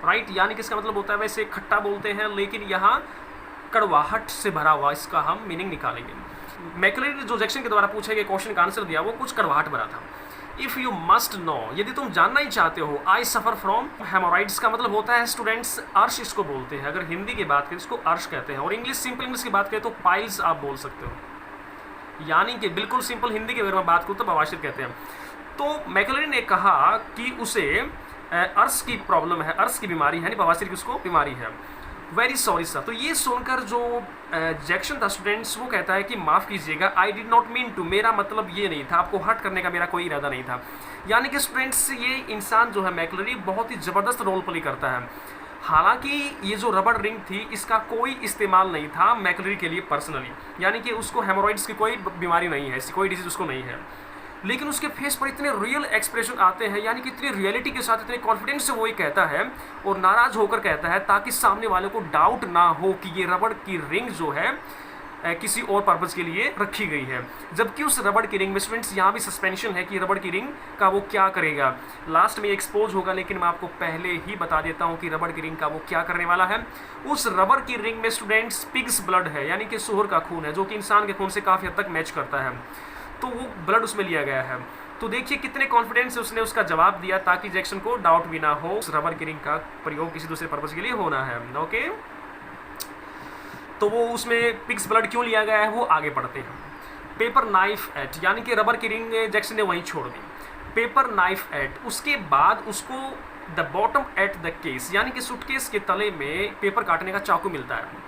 राइट। यानी कि इसका मतलब होता है वैसे खट्टा बोलते हैं लेकिन यहाँ कड़वाहट से भरा हुआ, इसका हम मीनिंग निकालेंगे। मैकलोरी ने जो जैक्सन के द्वारा पूछे गए क्वेश्चन का आंसर दिया वो कुछ कड़वाहट भरा था। इफ़ यू मस्ट नो, यदि तुम जानना ही चाहते हो, आई सफ़र फ्रॉम हेमोराइड्स का मतलब होता है स्टूडेंट्स अर्श इसको बोलते हैं, अगर हिंदी की बात करें इसको अर्श कहते हैं, और इंग्लिश सिंपल इंग्लिश की बात करें तो पाइल्स आप बोल सकते हो, यानी कि बिल्कुल सिंपल हिंदी के बारे में बात करूँ तो बवासीर कहते हैं। तो मैकलोरी ने कहा कि उसे अर्श की प्रॉब्लम है, अर्श की बीमारी है, नहीं बवासीर की उसको बीमारी है। वेरी सॉरी सर, तो ये सुनकर जो जैक्सन था स्टूडेंट्स वो कहता है कि माफ़ कीजिएगा, I did not mean to, मेरा मतलब ये नहीं था, आपको हर्ट करने का मेरा कोई इरादा नहीं था। यानी कि स्टूडेंट्स ये इंसान जो है मैकलोरी बहुत ही ज़बरदस्त रोल प्ले करता है। हालांकि ये जो रबड़ रिंग थी इसका कोई इस्तेमाल नहीं था मैकलोरी के लिए पर्सनली, यानी कि उसको हेमोरॉइड्स की कोई बीमारी नहीं है, कोई डिजीज़ उसको नहीं है, लेकिन उसके फेस पर इतने रियल एक्सप्रेशन आते हैं, यानी कि इतनी रियलिटी के साथ इतने कॉन्फिडेंस से वो ये कहता है और नाराज़ होकर कहता है ताकि सामने वाले को डाउट ना हो कि ये रबड़ की रिंग जो है किसी और पर्पज़ के लिए रखी गई है, जबकि उस रबड़ की रिंग में स्टूडेंट्स यहाँ भी सस्पेंशन है कि रबड़ की रिंग का वो क्या करेगा, लास्ट में एक्सपोज होगा, लेकिन मैं आपको पहले ही बता देता हूँ कि रबड़ की रिंग का वो क्या करने वाला है। उस रबड़ की रिंग में स्टूडेंट्स पिग्स ब्लड है, यानी कि सूअर का खून है, जो कि इंसान के खून से काफ़ी हद तक मैच करता है, तो वो ब्लड उसमें लिया गया है। तो देखिए कितने कॉन्फिडेंस से उसने उसका जवाब दिया ताकि जैक्सन को डाउट भी ना हो उस रबर की रिंग का प्रयोग किसी दूसरे पर्पज़ के लिए होना है। ओके, तो वो उसमें पिग्स ब्लड क्यों लिया गया है वो आगे पढ़ते हैं। पेपर नाइफ एट, यानी कि रबर की रिंग जैक्सन ने वहीं छोड़ दी। पेपर नाइफ एट, उसके बाद उसको the bottom at the case, यानी कि सूटकेस के तले में पेपर काटने का चाकू मिलता है,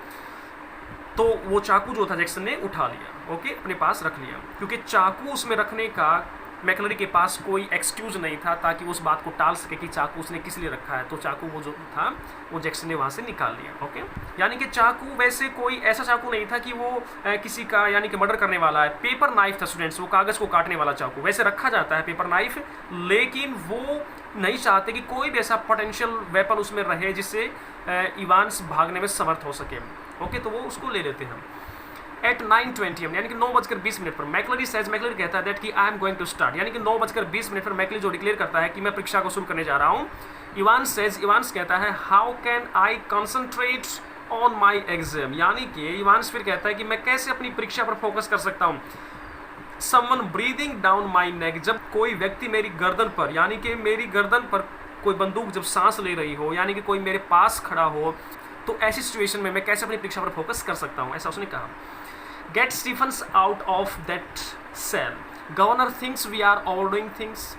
तो वो चाकू जो था जैक्सन ने उठा लिया, ओके, अपने पास रख लिया, क्योंकि चाकू उसमें रखने का मैकलोरी के पास कोई एक्सक्यूज़ नहीं था ताकि उस बात को टाल सके कि चाकू उसने किस लिए रखा है, तो चाकू वो जो था वो जैक्सन ने वहाँ से निकाल लिया। ओके, यानी कि चाकू वैसे कोई ऐसा चाकू नहीं था कि वो किसी का यानी कि मर्डर करने वाला है। पेपर नाइफ था स्टूडेंट्स, वो कागज़ को काटने वाला चाकू, वैसे रखा जाता है पेपर नाइफ, लेकिन वो नहीं चाहते कि कोई भी ऐसा पोटेंशियल वेपन उसमें रहे जिससे इवांस भागने में समर्थ हो सके। ओके, तो वो उसको ले लेते हैं। एट 9:20 यानी कि 9:20 पर मैकलोरी सेज, मैकलोरी कहता है दैट कि I am going to start, यानी कि 9:20 पर मैकलोरी जो डिक्लेयर करता है कि मैं परीक्षा को शुरू करने जा रहा हूँ। इवांस सेज, इवांस कहता है how can I concentrate on my exam, यानी कि इवांस फिर कहता है कि मैं कैसे अपनी परीक्षा पर फोकस कर सकता हूँ। समवन ब्रीदिंग डाउन माई नेक, जब कोई व्यक्ति मेरी गर्दन पर, यानी कि मेरी गर्दन पर कोई बंदूक जब सांस ले रही हो, यानी कि कोई मेरे पास खड़ा हो, तो ऐसी सिचुएशन में मैं कैसे अपनी परीक्षा पर फोकस कर सकता हूँ, ऐसा उसने कहा। Get Stephens out of that cell, governor thinks we are overdoing things,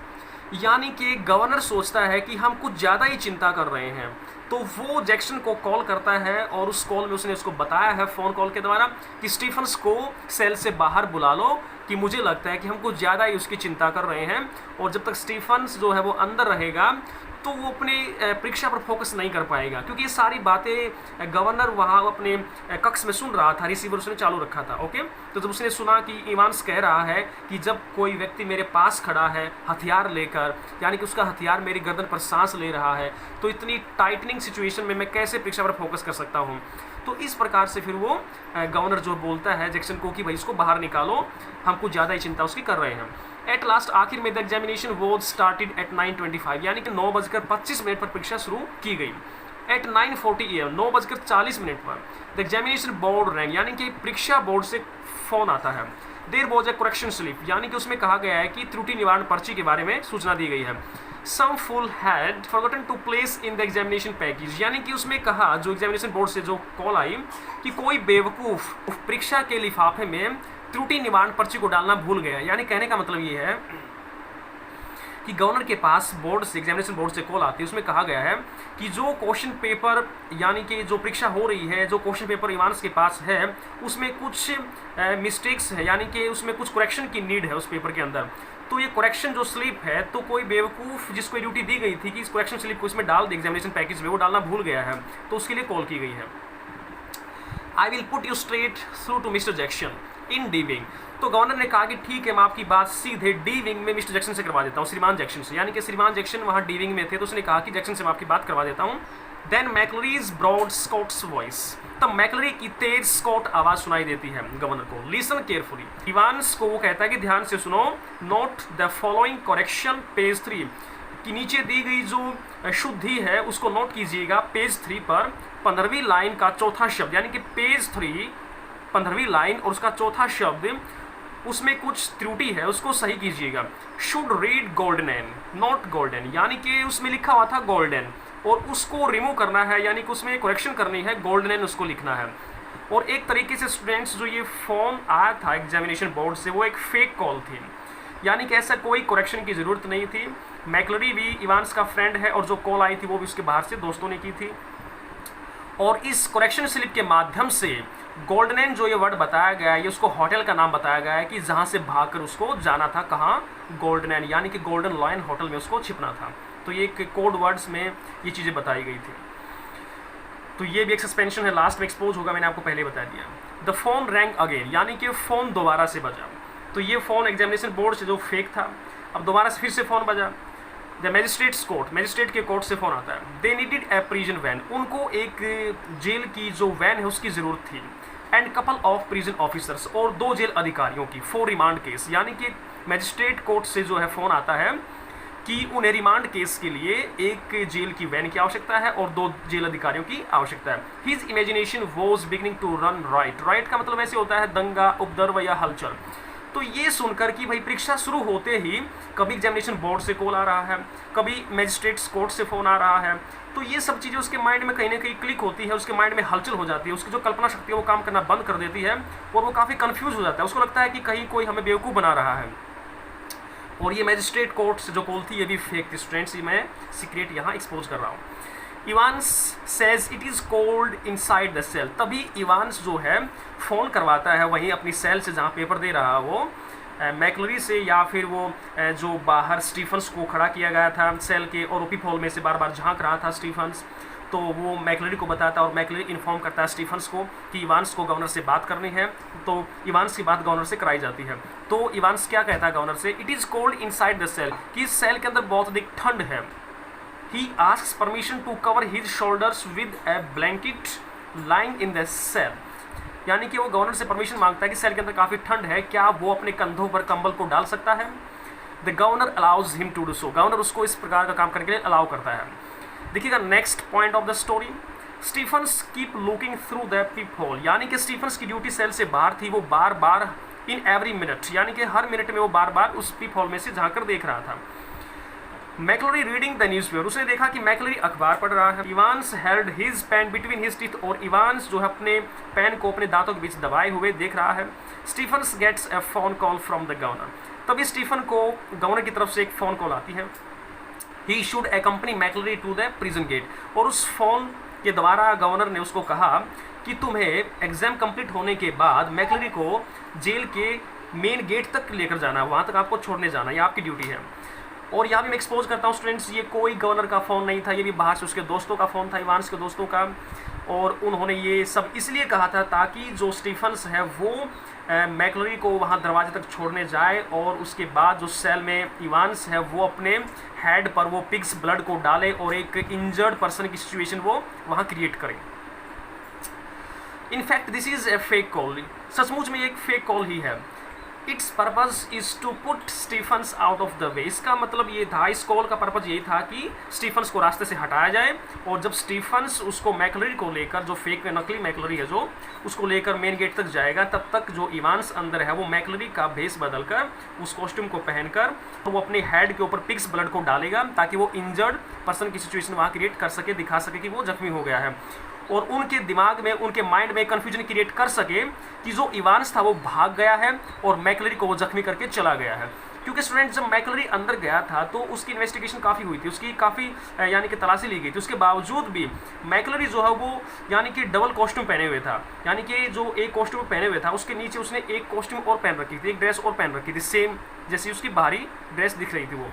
यानी कि गवर्नर सोचता है कि हम कुछ ज़्यादा ही चिंता कर रहे हैं, तो वो जैक्सन को कॉल करता है और उस कॉल में उसने उसको बताया है फ़ोन कॉल के द्वारा कि स्टीफन्स को सेल से बाहर बुला लो, कि मुझे लगता है कि हम कुछ ज़्यादा ही उसकी चिंता कर रहे हैं, और जब तक स्टीफन्स जो है वो अंदर रहेगा तो वो अपने परीक्षा पर फोकस नहीं कर पाएगा, क्योंकि ये सारी बातें गवर्नर वहाँ अपने कक्ष में सुन रहा था, रिसीवर उसने चालू रखा था। ओके, तो जब उसने सुना कि इवांस कह रहा है कि जब कोई व्यक्ति मेरे पास खड़ा है हथियार लेकर, यानी कि उसका हथियार मेरी गर्दन पर सांस ले रहा है, तो इतनी टाइटनिंग सिचुएशन में मैं कैसे परीक्षा पर फोकस कर सकता हूँ। तो इस प्रकार से फिर वो गवर्नर जो बोलता है जैक्सन को कि भाई इसको बाहर निकालो, हम कुछ ज़्यादा ही चिंता उसकी कर रहे हैं। एट लास्ट आखिर में the examination was started at 9:25, यानी कि 9:25 पर परीक्षा शुरू की गई। एट 9:40 AM 9:40 पर द एग्जामिनेशन बोर्ड रैंक, यानी कि परीक्षा बोर्ड से फ़ोन आता है। There was a correction slip, यानी कि उसमें कहा गया है कि त्रुटि निवारण पर्ची के बारे में सूचना दी गई है। Some fool had forgotten to place in the examination package, यानी कि उसमें कहा, जो एग्जामिनेशन बोर्ड से जो कॉल आई कि कोई बेवकूफ़ परीक्षा के लिफाफे में त्रुटि निवारण पर्ची को डालना भूल गया। यानी कहने का मतलब ये है कि गवर्नर के पास बोर्ड से, एग्जामिनेशन बोर्ड से कॉल आती है, उसमें कहा गया है कि जो क्वेश्चन पेपर, यानी कि जो परीक्षा हो रही है, जो क्वेश्चन पेपर इवांस के पास है, उसमें कुछ मिस्टेक्स है, यानी कि उसमें कुछ करेक्शन की नीड है उस पेपर के अंदर। तो ये करेक्शन जो स्लिप है, तो कोई बेवकूफ़ जिसको ड्यूटी दी गई थी कि इस करेक्शन स्लिप को इसमें डाल दे एग्जामिनेशन पैकेज में, वो डालना भूल गया है, तो उसके लिए कॉल की गई है। I will put you straight through to mister Jackson in D wing. तो गवर्नर ने कहा कि ठीक है, मैं आपकी बात सीधे डी विंग में मिस्टर जैक्सन से करवा देता हूँ, श्रीमान जैक्सन से, यानी कि श्रीमान जैक्सन वहाँ डी विंग में थे, तो उसने कहा कि जैक्सन से मैं आपकी बात करवा देता हूँ। देन मैकलरीज ब्रॉड स्कॉट्स वॉइस, तब मैकलरी की तेज स्कॉट आवाज़ सुनाई देती है गवर्नर को। लिसन केयरफुली, इवांस को वो कहता है कि ध्यान से सुनो। Note the following correction page 3, कि नीचे दी गई जो शुद्धि है उसको नोट कीजिएगा। पेज 3 पर 15वीं लाइन का चौथा शब्द, यानी कि पेज 3 15वीं लाइन और उसका चौथा शब्द, उसमें कुछ त्रुटि है, उसको सही कीजिएगा। Should read golden not golden, यानी कि उसमें लिखा हुआ था गोल्डन और उसको रिमूव करना है, यानी कि उसमें करेक्शन करनी है, गोल्डन उसको लिखना है। और एक तरीके से स्टूडेंट्स, जो ये फोन आया था एग्जामिनेशन बोर्ड से, वो एक फेक कॉल थी, यानी कि ऐसा कोई करेक्शन की ज़रूरत नहीं थी। मैकलरी भी इवांस का फ्रेंड है और जो कॉल आई थी वो भी उसके बाहर से दोस्तों ने की थी। और इस करेक्शन स्लिप के माध्यम से गोल्डन जो ये वर्ड बताया गया है, ये उसको होटल का नाम बताया गया है कि जहाँ से भागकर उसको जाना था, कहाँ, गोल्डन, यानी कि गोल्डन लॉयन होटल में उसको छिपना था। तो ये एक कोड वर्ड्स में ये चीज़ें बताई गई थी। तो ये भी एक सस्पेंशन है, लास्ट में एक्सपोज होगा, मैंने आपको पहले बता दिया। द फोन रैंग अगेन, यानी कि फ़ोन दोबारा से बजा। तो ये फ़ोन एग्जामिनेशन बोर्ड से जो फेक था, अब दोबारा से फिर से फ़ोन बजा। द मैजिस्ट्रेट्स कोर्ट, मैजिस्ट्रेट के कोर्ट से फ़ोन आता है। They needed a prison van, उनको एक जेल की जो वैन है उसकी ज़रूरत थी। And couple of prison officers, और 2 जेल अधिकारियों की, फॉर रिमांड केस, यानी कि मैजिस्ट्रेट कोर्ट से जो है फ़ोन आता है कि उन्हें रिमांड केस के लिए एक जेल की वैन की आवश्यकता है और 2 जेल अधिकारियों की आवश्यकता है। His imagination was beginning to run riot, riot का मतलब ऐसे होता है दंगा, उपद्रव या हलचल। तो ये सुनकर कि भाई परीक्षा शुरू होते ही कभी एग्जामिनेशन बोर्ड से कॉल आ रहा है, कभी मैजिस्ट्रेट्स कोर्ट से फ़ोन आ रहा है, तो ये सब चीज़ें उसके माइंड में कहीं ना कहीं क्लिक होती है, उसके माइंड में हलचल हो जाती है, उसकी जो कल्पना शक्ति है वो काम करना बंद कर देती है और वो काफ़ी कंफ्यूज हो जाता है। उसको लगता है कि कहीं कोई हमें बेवकूफ़ बना रहा है। और ये मैजिस्ट्रेट कोर्ट से जो कॉल थी ये भी फेक थी स्टूडेंट्स, ये मैं सीक्रेट यहाँ एक्सपोज कर रहा हूँ। Evans says it is cold inside the cell, तभी इवांस जो है फ़ोन करवाता है वहीं अपनी सेल से जहाँ पेपर दे रहा है वो, मैकलरी से, या फिर वो जो बाहर स्टीफन्स को खड़ा किया गया था सेल के और ओपी हॉल में से बार बार झांक रहा था स्टीफन्स, तो वो मैकलरी को बताता है और मैकलरी इन्फॉर्म करता है स्टीफन्स को कि इवांस को गवर्नर से बात करनी है। तो इवांस की बात गवर्नर से कराई जाती है। तो इवांस क्या कहता है गवर्नर से, it is cold inside the cell, कि इस सेल के अंदर बहुत अधिक ठंड है। He asks permission to cover his shoulders with a blanket lying in the cell, यानी कि वो गवर्नर से परमिशन मांगता है कि सेल के अंदर काफ़ी ठंड है, क्या वो अपने कंधों पर कंबल को डाल सकता है। The governor allows him to do so, governor उसको इस प्रकार का काम करने के लिए अलाउ करता है। देखिएगा next point of the story, Stephens keep looking through the peep hole, यानी कि स्टीफन्स की ड्यूटी सेल से बाहर थी, वो बार बार इन एवरी मिनट, यानी कि हर मिनट में वो बार बार उस पीप होल में से झांक कर देख रहा था। मैकलरी रीडिंग द न्यूज़पेपर, उसने देखा कि मैकलरी अखबार पढ़ रहा है। Evans held his pen between his teeth, और इवांस जो है अपने पेन को अपने दांतों के बीच दबाए हुए देख रहा है। Stephens gets a phone call from the governor, तभी स्टीफन को गवर्नर की तरफ से एक फ़ोन कॉल आती है। ही should accompany McCleary to the prison gate, और उस फोन के द्वारा गवर्नर ने उसको कहा कि तुम्हें एग्ज़ाम कंप्लीट होने के बाद मैकलरी को जेल के मेन गेट तक लेकर जाना है, वहाँ तक आपको छोड़ने जाना है, ये आपकी ड्यूटी है। और यहाँ भी मैं एक्सपोज करता हूँ स्टूडेंट्स, ये कोई गवर्नर का फ़ोन नहीं था, ये भी बाहर से उसके दोस्तों का फ़ोन था, इवांस के दोस्तों का। और उन्होंने ये सब इसलिए कहा था ताकि जो स्टीफन्स है वो मैकलरी को वहाँ दरवाजे तक छोड़ने जाए, और उसके बाद जो सेल में इवांस है वो अपने हेड पर वो पिग्स ब्लड को डाले और एक इंजर्ड पर्सन की सिचुएशन वो वहाँ क्रिएट करे। In fact this is a fake call, सचमुच में एक फेक कॉल ही है। Its purpose is to put Stephens out of the way, इसका मतलब ये था, इस कॉल का पर्पज़ ये था कि स्टीफन्स को रास्ते से हटाया जाए, और जब स्टीफन्स उसको मैकलरी को लेकर, जो फेक नकली मैकलरी है जो, उसको लेकर मेन गेट तक जाएगा, तब तक जो इवांस अंदर है वो मैकलरी का भेस बदलकर, उस कॉस्ट्यूम को पहनकर, तो वो अपने हेड के ऊपर पिग्स ब्लड को डालेगा ताकि वो इंजर्ड पर्सन की सिचुएशन वहाँ क्रिएट कर सके, दिखा सके कि वो जख्मी हो गया है, और उनके दिमाग में, उनके माइंड में कन्फ्यूजन क्रिएट कर सके कि जो इवांस था वो भाग गया है और मैकलरी को वो जख्मी करके चला गया है। क्योंकि स्टूडेंट जब मैकलरी अंदर गया था तो उसकी इन्वेस्टिगेशन काफ़ी हुई थी, उसकी काफ़ी यानी कि तलाशी ली गई थी, उसके बावजूद भी मैकलरी जो है वो यानी कि डबल कॉस्ट्यूम पहने हुए था, यानी कि जो एक कॉस्ट्यूम पहने हुए था उसके नीचे उसने एक कॉस्ट्यूम और पहन रखी थी, एक ड्रेस और पहन रखी थी, सेम जैसी उसकी बाहरी ड्रेस दिख रही थी वो,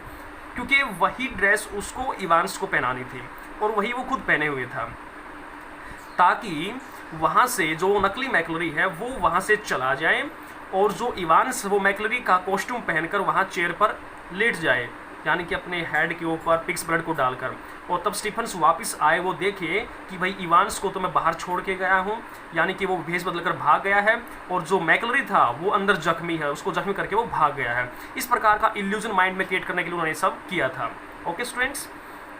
क्योंकि वही ड्रेस उसको इवांस को पहनानी थी और वही वो खुद पहने हुए था, ताकि वहाँ से जो नकली मैकलरी है वो वहाँ से चला जाए और जो इवांस वो मैकलरी का कॉस्ट्यूम पहनकर वहाँ चेयर पर लेट जाए, यानी कि अपने हेड के ऊपर पिग्स ब्लड को डालकर, और तब स्टीफन्स वापस आए, वो देखे कि भाई इवांस को तो मैं बाहर छोड़ के गया हूँ, यानी कि वो भेस बदलकर भाग गया है, और जो मैकलरी था वो अंदर जख्मी है, उसको जख्मी करके वो भाग गया है। इस प्रकार का इल्यूजन माइंड में क्रिएट करने के लिए उन्होंने सब किया था। ओके स्टूडेंट्स,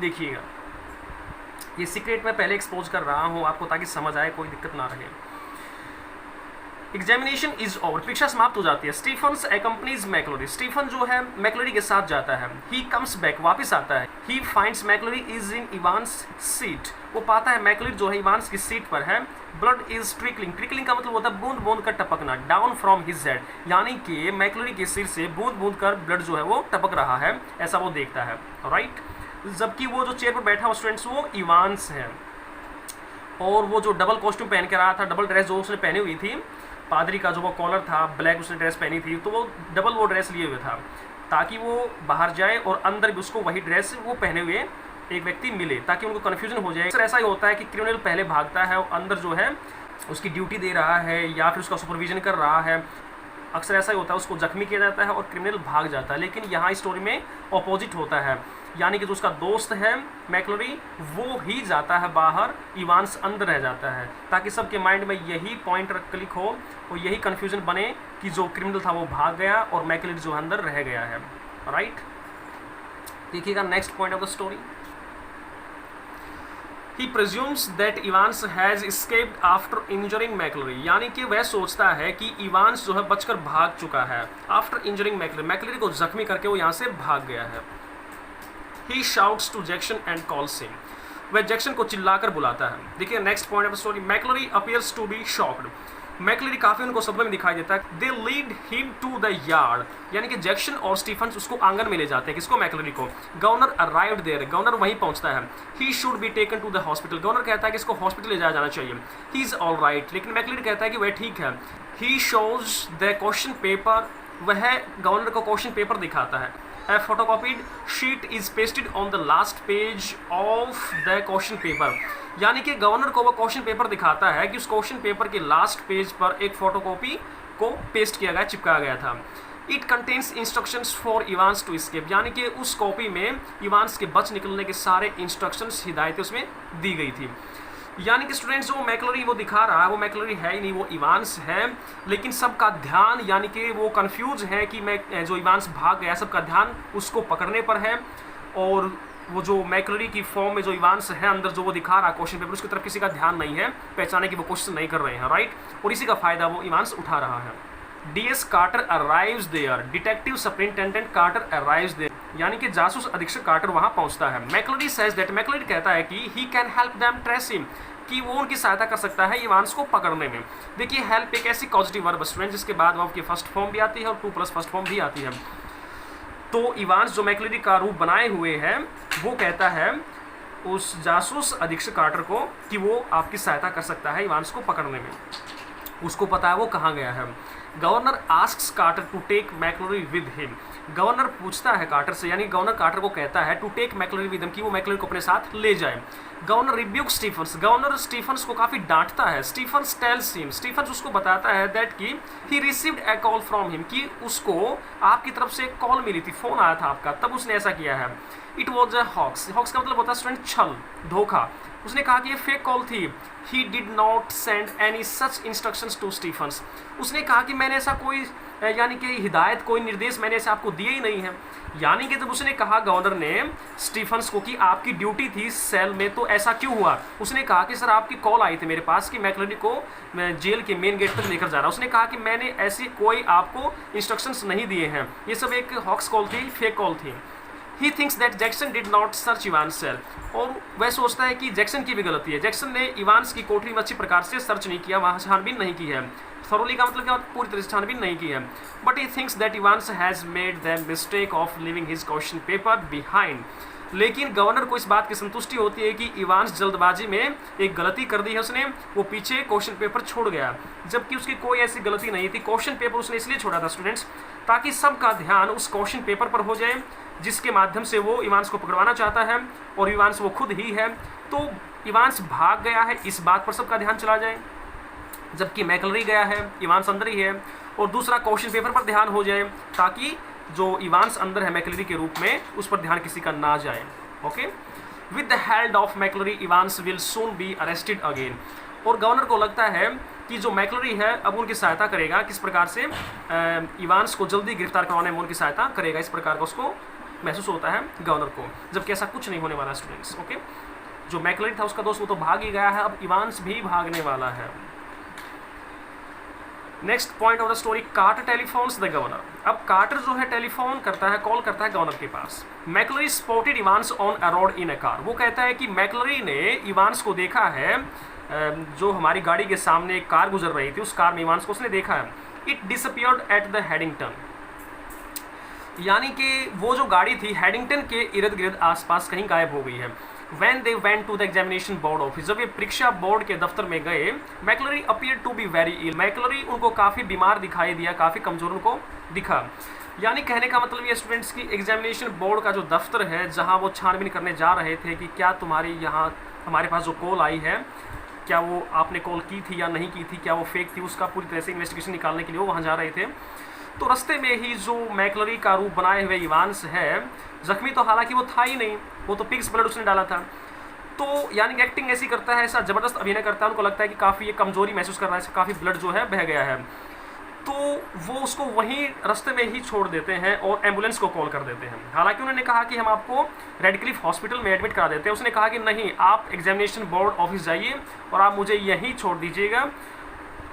देखिएगा ये सीक्रेट मैं पहले एक्सपोज कर रहा हूँ आपको ताकि समझ आए, कोई दिक्कत ना रहे। एग्जामिनेशन इज ओवर, परीक्षा समाप्त हो जाती है। स्टीफन्स एक्कम्पनीज मैकलरी, स्टीफन जो है मैकलरी के साथ जाता है। ही कम्स बैक, वापस आता है। He finds मैकलरी is in Evans seat, वो पाता है मैकलरी जो है इवांस की सीट पर है। ब्लड इज ट्रिकलिंग, ट्रिकलिंग का मतलब होता है बूंद बूंद कर टपकना, डाउन फ्रॉम हिज हेड, यानी कि मैकलरी के सिर से बूंद बूंद कर ब्लड जो है वो टपक रहा है, ऐसा वो देखता है, राइट। जबकि वो जो चेयर पर बैठा हुआ स्टूडेंट्स वो इवांस है, और वो जो डबल कॉस्ट्यूम पहन के रहा था, डबल ड्रेस जो उसने पहनी हुई थी, पादरी का जो वो कॉलर था ब्लैक उसने ड्रेस पहनी थी, तो वो डबल वो ड्रेस लिए हुए था ताकि वो बाहर जाए और अंदर भी उसको वही ड्रेस वो पहने हुए एक व्यक्ति मिले, ताकि उनको कन्फ्यूजन हो जाए। अक्सर ऐसा ही होता है कि क्रिमिनल पहले भागता है और अंदर जो है उसकी ड्यूटी दे रहा है या फिर उसका सुपरविजन कर रहा है, अक्सर ऐसा ही होता है, उसको जख्मी किया जाता है और क्रिमिनल भाग जाता है। लेकिन यहाँ इस स्टोरी में ऑपोजिट होता है, यानी कि जो उसका दोस्त है मैकलरी वो ही जाता है बाहर, इवांस अंदर रह जाता है, ताकि सबके माइंड में यही पॉइंट क्लिक हो और यही कन्फ्यूजन बने कि जो क्रिमिनल था वो भाग गया और मैकलरी जो अंदर रह गया है, राइट। देखिएगा next point of the story. He presumes that Evans has escaped after injuring मैकलरी, यानी कि वह सोचता है कि इवांस जो है बचकर भाग चुका है। आफ्टर इंजरिंग मैकलरी, मैकलरी को जख्मी करके वो यहाँ से भाग गया है। He shouts to Jackson and calls him, वह जैक्सन को चिल्लाकर बुलाता है। देखिए next point of story. McLeery appears to be shocked, McLeery काफ़ी उनको सदमे में दिखाई देता है। They lead him to the yard, यानी कि जैक्सन और स्टीफन्स उसको आंगन में ले जाते हैं, किसको, मैकलरी को। गवर्नर अराइव्ड देयर, गवर्नर वहीं पहुंचता है। ही should be taken to the hospital, governor कहता है कि इसको हॉस्पिटल ले जाया जाना चाहिए। ही इज ऑल राइट, लेकिन मैकलरी कहता है कि वह ठीक है। ही शोज द क्वेश्चन पेपर, वह गवर्नर को क्वेश्चन पेपर दिखाता है। A photocopied sheet is pasted on the last page of the question paper, यानी कि गवर्नर को वो क्वेश्चन पेपर दिखाता है कि उस क्वेश्चन पेपर के लास्ट पेज पर एक फोटोकॉपी को पेस्ट किया गया, चिपकाया गया था। It contains instructions for Evans to escape, यानी कि उस कॉपी में इवांस के बच निकलने के सारे इंस्ट्रक्शंस, हिदायतें उसमें दी गई थी। यानी कि स्टूडेंट्स जो मैकलरी वो दिखा रहा है वो मैकलरी है ही नहीं, वो इवांस है, लेकिन सबका ध्यान, यानी कि वो कंफ्यूज है कि मैं जो इवांस भाग गया, सबका ध्यान उसको पकड़ने पर है, और वो जो मैकलरी की फॉर्म में जो इवांस है अंदर जो वो दिखा रहा है क्वेश्चन पेपर, उसकी तरफ किसी का ध्यान नहीं है, पहचाने की वो कोशिश नहीं कर रहे हैं, राइट। और इसी का फायदा वो इवांस उठा रहा है। DS Carter arrives there, detective superintendent Carter arrives there, यानी कि जासूस अधीक्षक कार्टर वहां पहुंचता है। मैकलरी सेज दैट, मैकलरी कहता है कि he can help them trace him, कि वो उनकी सहायता कर सकता है इवांस को पकड़ने में। देखिए हेल्प एक ऐसी पॉजिटिव वर्ब स्टूडेंट जिसके बाद वर्ब की फर्स्ट फॉर्म भी आती है और 2+ फर्स्ट फॉर्म भी आती है। तो इवांस जो मैकलरी का रूप बनाए हुए है वो कहता है उस जासूस अधीक्षक कार्टर को कि वो आपकी सहायता कर सकता है इवांस को पकड़ने में। उसको पता है वो कहाँ गया है। Governor asks Carter to take मैक्लोरी with him. Governor पूछता है कार्टर से, यानी गवर्नर कार्टर को कहता है टू टेक मैक्लोरी विद हिम, कि वो मैक्लोरी को अपने साथ ले जाए। Governor rebuke Stephens, governor Stephens को काफ़ी डांटता है। स्टीफन्स टेल्स हिम, स्टीफन्स उसको बताता है दैट कि he received A call from him, कि उसको आपकी तरफ से एक कॉल मिली थी, फ़ोन आया था आपका, तब उसने ऐसा किया है। It was a hoax, hoax का मतलब होता है स्टूडेंट छल, धोखा। उसने कहा कि ये फेक कॉल थी। He did not send any such instructions to Stephens, उसने कहा कि मैंने ऐसा कोई यानी कि हिदायत, कोई निर्देश मैंने ऐसे आपको दिए ही नहीं है। यानी कि जब उसने कहा गवर्नर ने स्टीफन्स को कि आपकी ड्यूटी थी सेल में, तो ऐसा क्यों हुआ, उसने कहा कि सर आपकी कॉल आई थी मेरे पास कि मैक्लोरी को मैं जेल के मेन गेट तक लेकर जा रहा हूँ। उसने कहा कि मैंने ऐसी कोई आपको इंस्ट्रक्शंस नहीं दिए हैं, ये सब एक हॉक्स कॉल थी, फेक कॉल थी। He thinks that Jackson did not search Evans cell, और वह सोचता है कि जैक्सन की भी गलती है, जैक्सन ने इवान्स की कोठरी में अच्छी प्रकार से सर्च नहीं किया, वहाँ छानबीन नहीं की है। थोरोली का मतलब क्या, पूरी तरह से छानबीन नहीं की है। But he thinks that Evans has made the mistake of living his question paper behind, लेकिन गवर्नर को इस बात की संतुष्टि होती है कि इवान्स जल्दबाजी में एक गलती कर दी है उसने, वो पीछे क्वेश्चन पेपर छोड़ गया, जबकि उसकी कोई ऐसी गलती नहीं थी। क्वेश्चन पेपर उसने इसलिए छोड़ा था स्टूडेंट्स, ताकि सबका ध्यान उस क्वेश्चन पेपर पर हो जाए, जिसके माध्यम से वो इवान्स को पकड़वाना चाहता है, और इवान्स वो खुद ही है। तो इवान्स भाग गया है, इस बात पर सबका ध्यान चला जाए, जबकि मैक्लोरी गया है, इवान्स अंदर ही है, और दूसरा क्वेश्चन पेपर पर ध्यान हो जाए, ताकि जो इवान्स अंदर है मैक्लोरी के रूप में, उस पर ध्यान किसी का ना जाए। Okay, with the help of McCleary Evans will soon be arrested again, और गवर्नर को लगता है कि जो मैक्लोरी है अब उनकी सहायता करेगा, किस प्रकार से इवान्स को जल्दी गिरफ्तार करवाने में उनकी सहायता करेगा, इस प्रकार का उसको महसूस होता है गवर्नर को, जबकि ऐसा कुछ नहीं होने वाला स्टूडेंट्स। ओके, जो मैक्लोरी था उसका दोस्त वो तो भाग ही गया है, अब इवान्स भी भागने वाला है। Next point of the story, Carter telephones the governor. अब कार्टर जो है टेलीफोन करता है, कॉल करता है गवर्नर के पास। McCleary spotted Evans on a road in a car, वो कहता है कि मैक्लोरी ने इवान्स को देखा है, जो हमारी गाड़ी के सामने एक कार गुजर रही थी, उस कार में इवान्स को उसने देखा है। इट डिसअपियर्ड एट द हेडिंगटन, यानी कि वो जो गाड़ी थी हेडिंगटन के इर्द गिर्द आसपास कहीं गायब हो गई है। When they went to the examination board office, जब ये परीक्षा बोर्ड के दफ्तर में गए, मैक्लोरी appeared to be very ill, मैक्लोरी उनको काफ़ी बीमार दिखाई दिया, काफ़ी कमज़ोर उनको दिखा। यानी कहने का मतलब ये स्टूडेंट्स की एग्जामिनेशन बोर्ड का जो दफ्तर है, जहाँ वो छानबीन करने जा रहे थे कि क्या तुम्हारी यहाँ हमारे पास जो कॉल आई है, क्या वो आपने कॉल की थी या नहीं की थी, क्या वो फेक थी, उसका पूरी तरह से इन्वेस्टिगेशन निकालने के लिए वो वहाँ जा रहे थे। तो रास्ते में ही जो मैक्लोरी का रूप बनाए हुए इवान्स है, जख्मी तो हालांकि वो था ही नहीं, वो तो पिग्स ब्लड उसने डाला था, तो यानी कि एक्टिंग ऐसी करता है, ऐसा ज़बरदस्त अभिनय करता है, उनको लगता है कि काफ़ी ये कमज़ोरी महसूस कर रहा है, काफ़ी ब्लड जो है बह गया है, तो वो उसको वहीं रास्ते में ही छोड़ देते हैं और एम्बुलेंस को कॉल कर देते हैं। हालांकि उन्होंने कहा कि हम आपको रेडक्लिफ हॉस्पिटल में एडमिट करा देते हैं, उसने कहा कि नहीं, आप एग्जामिनेशन बोर्ड ऑफिस जाइए और आप मुझे यहीं छोड़ दीजिएगा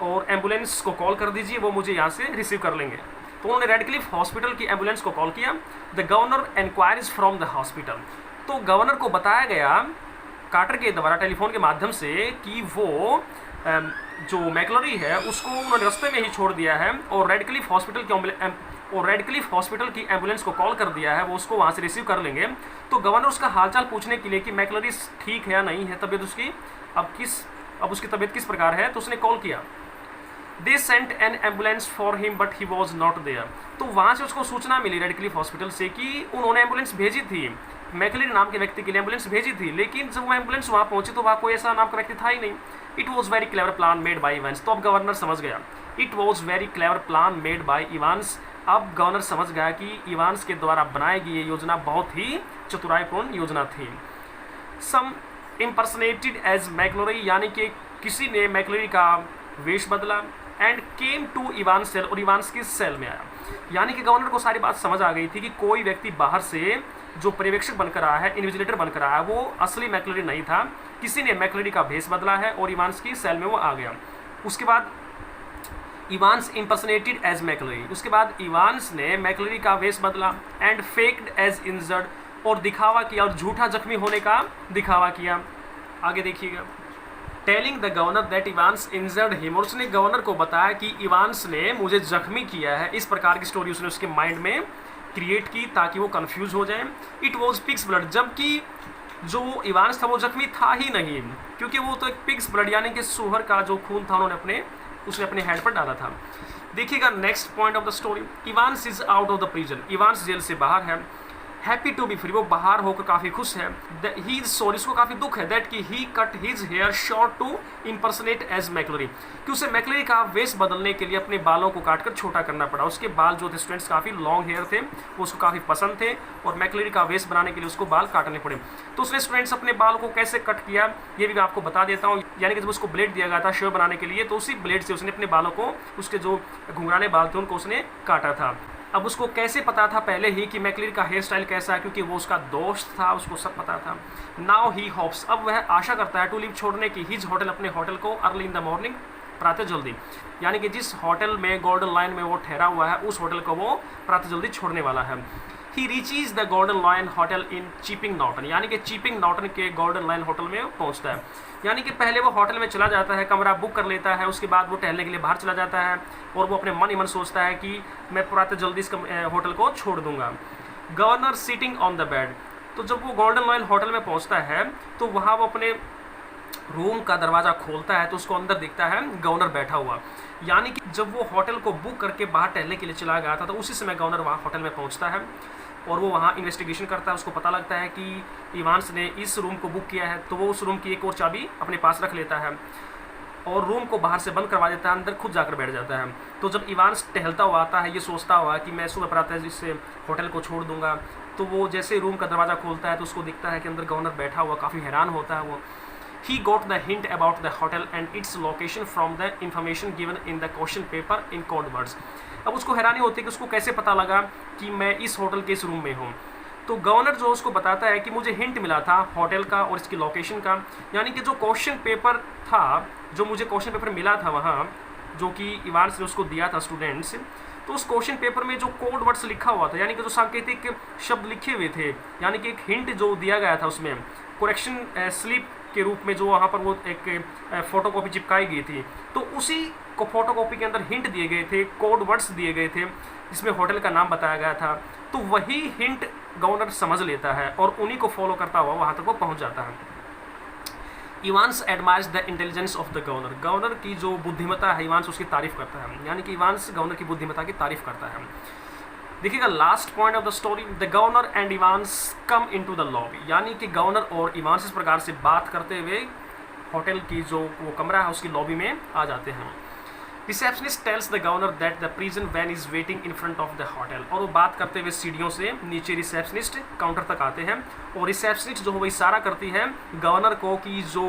और एम्बुलेंस को कॉल कर दीजिए, वो मुझे यहाँ से रिसीव कर लेंगे। तो उन्होंने रेडक्लिफ हॉस्पिटल की एम्बुलेंस को कॉल किया। The governor inquiries from the hospital, तो गवर्नर को बताया गया कार्टर के द्वारा टेलीफोन के माध्यम से कि वो जो मैक्लोरी है उसको उन्होंने रास्ते में ही छोड़ दिया है और रेडक्लिफ हॉस्पिटल की एम्बुलेंस को कॉल कर दिया है, वो उसको वहाँ से रिसीव कर लेंगे। तो गवर्नर उसका हालचाल पूछने के लिए कि मैक्लोरी ठीक है या नहीं है, तबीयत उसकी अब उसकी तबीयत किस प्रकार है, तो उसने कॉल किया। They sent an ambulance for him but he was not there, तो वहाँ से उसको सूचना मिली रेडक्लिफ हॉस्पिटल से कि उन्होंने एम्बुलेंस भेजी थी, मैक्लोरी नाम के व्यक्ति के लिए एम्बुलेंस भेजी थी, लेकिन जब वो एम्बुलेंस वहाँ पहुंची तो वहाँ कोई ऐसा नाम का व्यक्ति था ही नहीं। It was very clever plan made by Evans, तो अब गवर्नर समझ गया, it was very clever plan made by Evans, अब गवर्नर समझ गया कि इवान्स के द्वारा बनाई गई ये योजना बहुत ही चतुराईपूर्ण योजना थी। सम इम्पर्सनेटेड एज मैक्लोरी, यानी कि किसी ने मैक्लोरी का वेश बदला, and came to Evans cell, और इवान्स की सेल में आया। यानी कि गवर्नर को सारी बात समझ आ गई थी कि कोई व्यक्ति बाहर से जो पर्यवेक्षक बनकर आया है, इन्विजिलेटर बनकर आया है, वो असली मैक्लोरी नहीं था, किसी ने मैक्लोरी का भेष बदला है और इवान्स की सेल में वो आ गया। उसके बाद इवान्स इम्पर्सनेटेड एज मैक्लोरी, उसके बाद इवान्स ने मैक्लोरी का वेश बदला एंड फेक्ड एज इंजर्ड, और दिखावा किया और झूठा जख्मी होने का दिखावा किया। आगे देखिएगा, telling the governor that Evans injured him, और उसने गवर्नर को बताया कि इवान्स ने मुझे जख्मी किया है, इस प्रकार की स्टोरी उसने उसके माइंड में क्रिएट की ताकि वो कंफ्यूज हो जाए। इट वॉज पिग्स ब्लड, जबकि जो इवान्स था वो जख्मी था ही नहीं, क्योंकि वो तो एक पिग्स ब्लड यानी कि सूअर का जो खून था उन्होंने अपने उसने अपने हेड पर डाला था। देखिएगा next point of the story, Evans is out of the prison, Evans jail से बाहर है, हैप्पी टू बी फ्री, वो बाहर होकर काफ़ी खुश है, ही इज सॉरी, इसको काफ़ी दुख है, दैट कि he cut his hair short to impersonate as McCleary, कि उसे मैकलरी का वेश बदलने के लिए अपने बालों को काटकर छोटा करना पड़ा। उसके बाल जो थे स्टूडेंट्स काफ़ी लॉन्ग हेयर थे, वो उसको काफ़ी पसंद थे और मैकलरी का वेश बनाने के लिए उसको बाल काटने पड़े। तो उसने स्टूडेंट्स अपने बाल को कैसे कट किया ये भी मैं आपको बता देता हूँ। यानी कि जब उसको ब्लेड दिया गया था शेव बनाने के लिए, तो उसी ब्लेड से उसने अपने बालों को, उसके जो घुंघराने बाल थे उनको उसने काटा था। अब उसको कैसे पता था पहले ही कि मैकलरी का हेयर स्टाइल कैसा है, क्योंकि वो उसका दोस्त था, उसको सब पता था। नाउ ही होप्स, अब वह आशा करता है, टू लीव, छोड़ने की, हिज होटल, अपने होटल को, अर्ली इन द मॉर्निंग, प्रातः जल्दी, यानी कि जिस होटल में गोल्डन लाइन में वो ठहरा हुआ है उस होटल को वो प्रातः जल्दी छोड़ने वाला है। He reaches the Golden Lion hotel in Chipping Norton, यानी कि चीपिंग नॉटन के गोल्डन लाइन होटल में पहुंचता है। यानी कि पहले वो होटल में चला जाता है, कमरा बुक कर लेता है, उसके बाद वो टहलने के लिए बाहर चला जाता है और वो अपने मन ही मन सोचता है कि मैं प्रातः जल्दी इस होटल को छोड़ दूंगा। Governor sitting on the bed, तो जब वो गोल्डन लाइन होटल में पहुंचता है तो वहाँ वो अपने रूम का दरवाज़ा खोलता है तो उसको अंदर दिखता है गवर्नर बैठा हुआ। यानी कि जब वो होटल को बुक करके बाहर टहलने के लिए चला गया था तो उसी समय गवर्नर वहाँ होटल में पहुँचता है और वो वहाँ इन्वेस्टिगेशन करता है। उसको पता लगता है कि इवांस ने इस रूम को बुक किया है, तो वो उस रूम की एक और चाबी अपने पास रख लेता है और रूम को बाहर से बंद करवा देता है, अंदर खुद जाकर बैठ जाता है। तो जब इवांस टहलता हुआ आता है, ये सोचता हुआ कि मैं सुबह प्रातः इससे होटल को छोड़ दूंगा, तो वो जैसे रूम का दरवाज़ा खोलता है तो उसको दिखता है कि अंदर गवर्नर बैठा हुआ, काफ़ी हैरान होता है वो। He got the hint about the hotel and its location from the information given in the question paper in code words. अब उसको हैरानी होती है कि उसको कैसे पता लगा कि मैं इस होटल के इस रूम में हूँ। तो गवर्नर जो उसको बताता है कि मुझे हिंट मिला था होटल का और इसकी लोकेशन का, यानी कि जो क्वेश्चन पेपर था, जो मुझे क्वेश्चन पेपर मिला था वहाँ, जो कि इवांस ने उसको दिया था स्टूडेंट्स, तो उस क्वेश्चन पेपर में जो कोड वर्ड्स लिखा हुआ था, यानी कि जो सांकेतिक शब्द लिखे हुए थे, यानी कि एक हिंट जो दिया गया था उसमें करेक्शन स्लिप के रूप में जो वहाँ पर वो एक फोटोकॉपी चिपकाई गई थी, तो उसी को फोटोकॉपी के अंदर हिंट दिए गए थे, कोड वर्ड्स दिए गए थे जिसमें होटल का नाम बताया गया था। तो वही हिंट गवर्नर समझ लेता है और उन्हीं को फॉलो करता हुआ वहाँ तक वो पहुँच जाता है। Evans admires the intelligence of the governor, governor की जो बुद्धिमत्ता है इवांस उसकी तारीफ करता है, यानी कि इवांस गवर्नर की बुद्धिमत्ता की तारीफ करता है। देखिएगा last point of the story, the governor and Evans come into the lobby, यानी कि गवर्नर और इवांस इस प्रकार से बात करते हुए होटल की जो वो कमरा है उसकी लॉबी में आ जाते हैं। Receptionist tells the governor that the prison van is waiting in front of the hotel, और वो बात करते हुए सीढ़ियों से नीचे रिसेप्शनिस्ट काउंटर तक आते हैं और रिसेप्शनिस्ट जो वो इशारा करती है गवर्नर को कि जो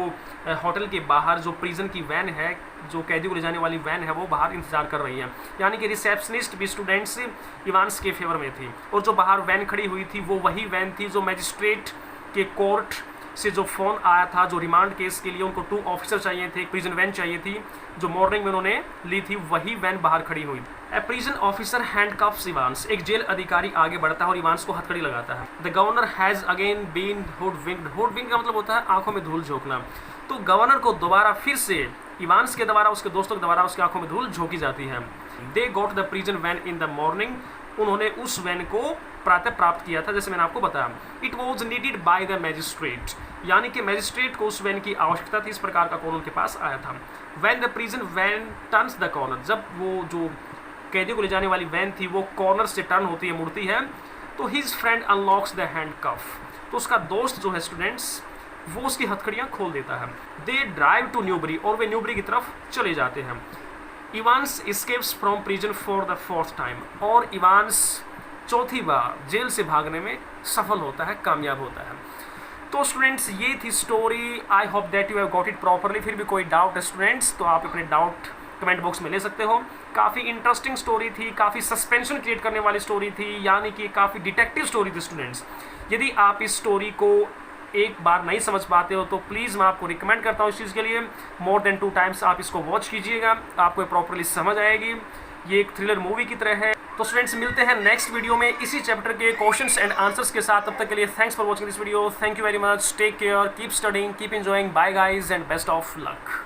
होटल के बाहर जो प्रिजन की वैन है, जो कैदी को ले जाने वाली वैन है, वो बाहर इंतजार कर रही है। यानी कि रिसेप्शनिस्ट भी स्टूडेंट्स इवांस के फेवर में थी और जो बाहर वैन खड़ी हुई थी वो वही वैन थी जो मैजिस्ट्रेट के कोर्ट से जो फ़ोन आया था, जो रिमांड केस के लिए उनको 2 ऑफिसर चाहिए थे, एक प्रिजन वैन चाहिए थी जो मॉर्निंग में उन्होंने ली थी, वही वैन बाहर खड़ी हुई। A prison officer handcuffs Evans, एक जेल अधिकारी आगे बढ़ता है और इवांस को हथकड़ी लगाता है। The governor has again been hoodwinked, hoodwinked का मतलब होता है आंखों में धूल झोंकना। तो गवर्नर को दोबारा फिर से इवांस के द्वारा, उसके दोस्तों के द्वारा उसकी आंखों में धूल झोंकी जाती है। They got the prison van in the morning, उन्होंने उस वैन को प्रातः प्राप्त किया था जैसे मैंने आपको बताया। It was needed by the magistrate, यानी कि मैजिस्ट्रेट को उस वैन की आवश्यकता थी, इस प्रकार का कॉल उनके पास आया था। Van the prison van turns the corner, जब वो जो कैदी को ले जाने वाली वैन थी वो कॉर्नर से टर्न होती है, मुड़ती है, तो his friend unlocks the handcuff, तो उसका दोस्त जो है स्टूडेंट्स वो उसकी हथकड़ियाँ खोल देता है। दे ड्राइव टू न्यूबरी, और वे न्यूबरी की तरफ चले जाते हैं। Evans escapes from prison for the 4th time, और इवांस चौथी बार जेल से भागने में सफल होता है, कामयाब होता है। तो स्टूडेंट्स ये थी story, I hope that you have got it properly. फिर भी कोई डाउट है स्टूडेंट्स तो आप अपने डाउट कमेंट बॉक्स में ले सकते हो। काफ़ी इंटरेस्टिंग स्टोरी थी, काफ़ी सस्पेंशन क्रिएट करने वाली स्टोरी थी, यानी कि काफ़ी डिटेक्टिव स्टोरी थी स्टूडेंट्स। यदि आप इस स्टोरी को एक बार नहीं समझ पाते हो तो प्लीज़ मैं आपको रिकमेंड करता हूँ इस चीज़ के लिए मोर देन 2 टाइम्स आप इसको वॉच कीजिएगा, आपको प्रॉपरली समझ आएगी। ये एक थ्रिलर मूवी की तरह है। तो स्टूडेंट्स मिलते हैं नेक्स्ट वीडियो में इसी चैप्टर के क्वेश्चंस एंड आंसर्स के साथ। तब तक के लिए thanks for watching this video. Thank you very much, take care, keep studying, keep enjoying, bye guys and best of luck.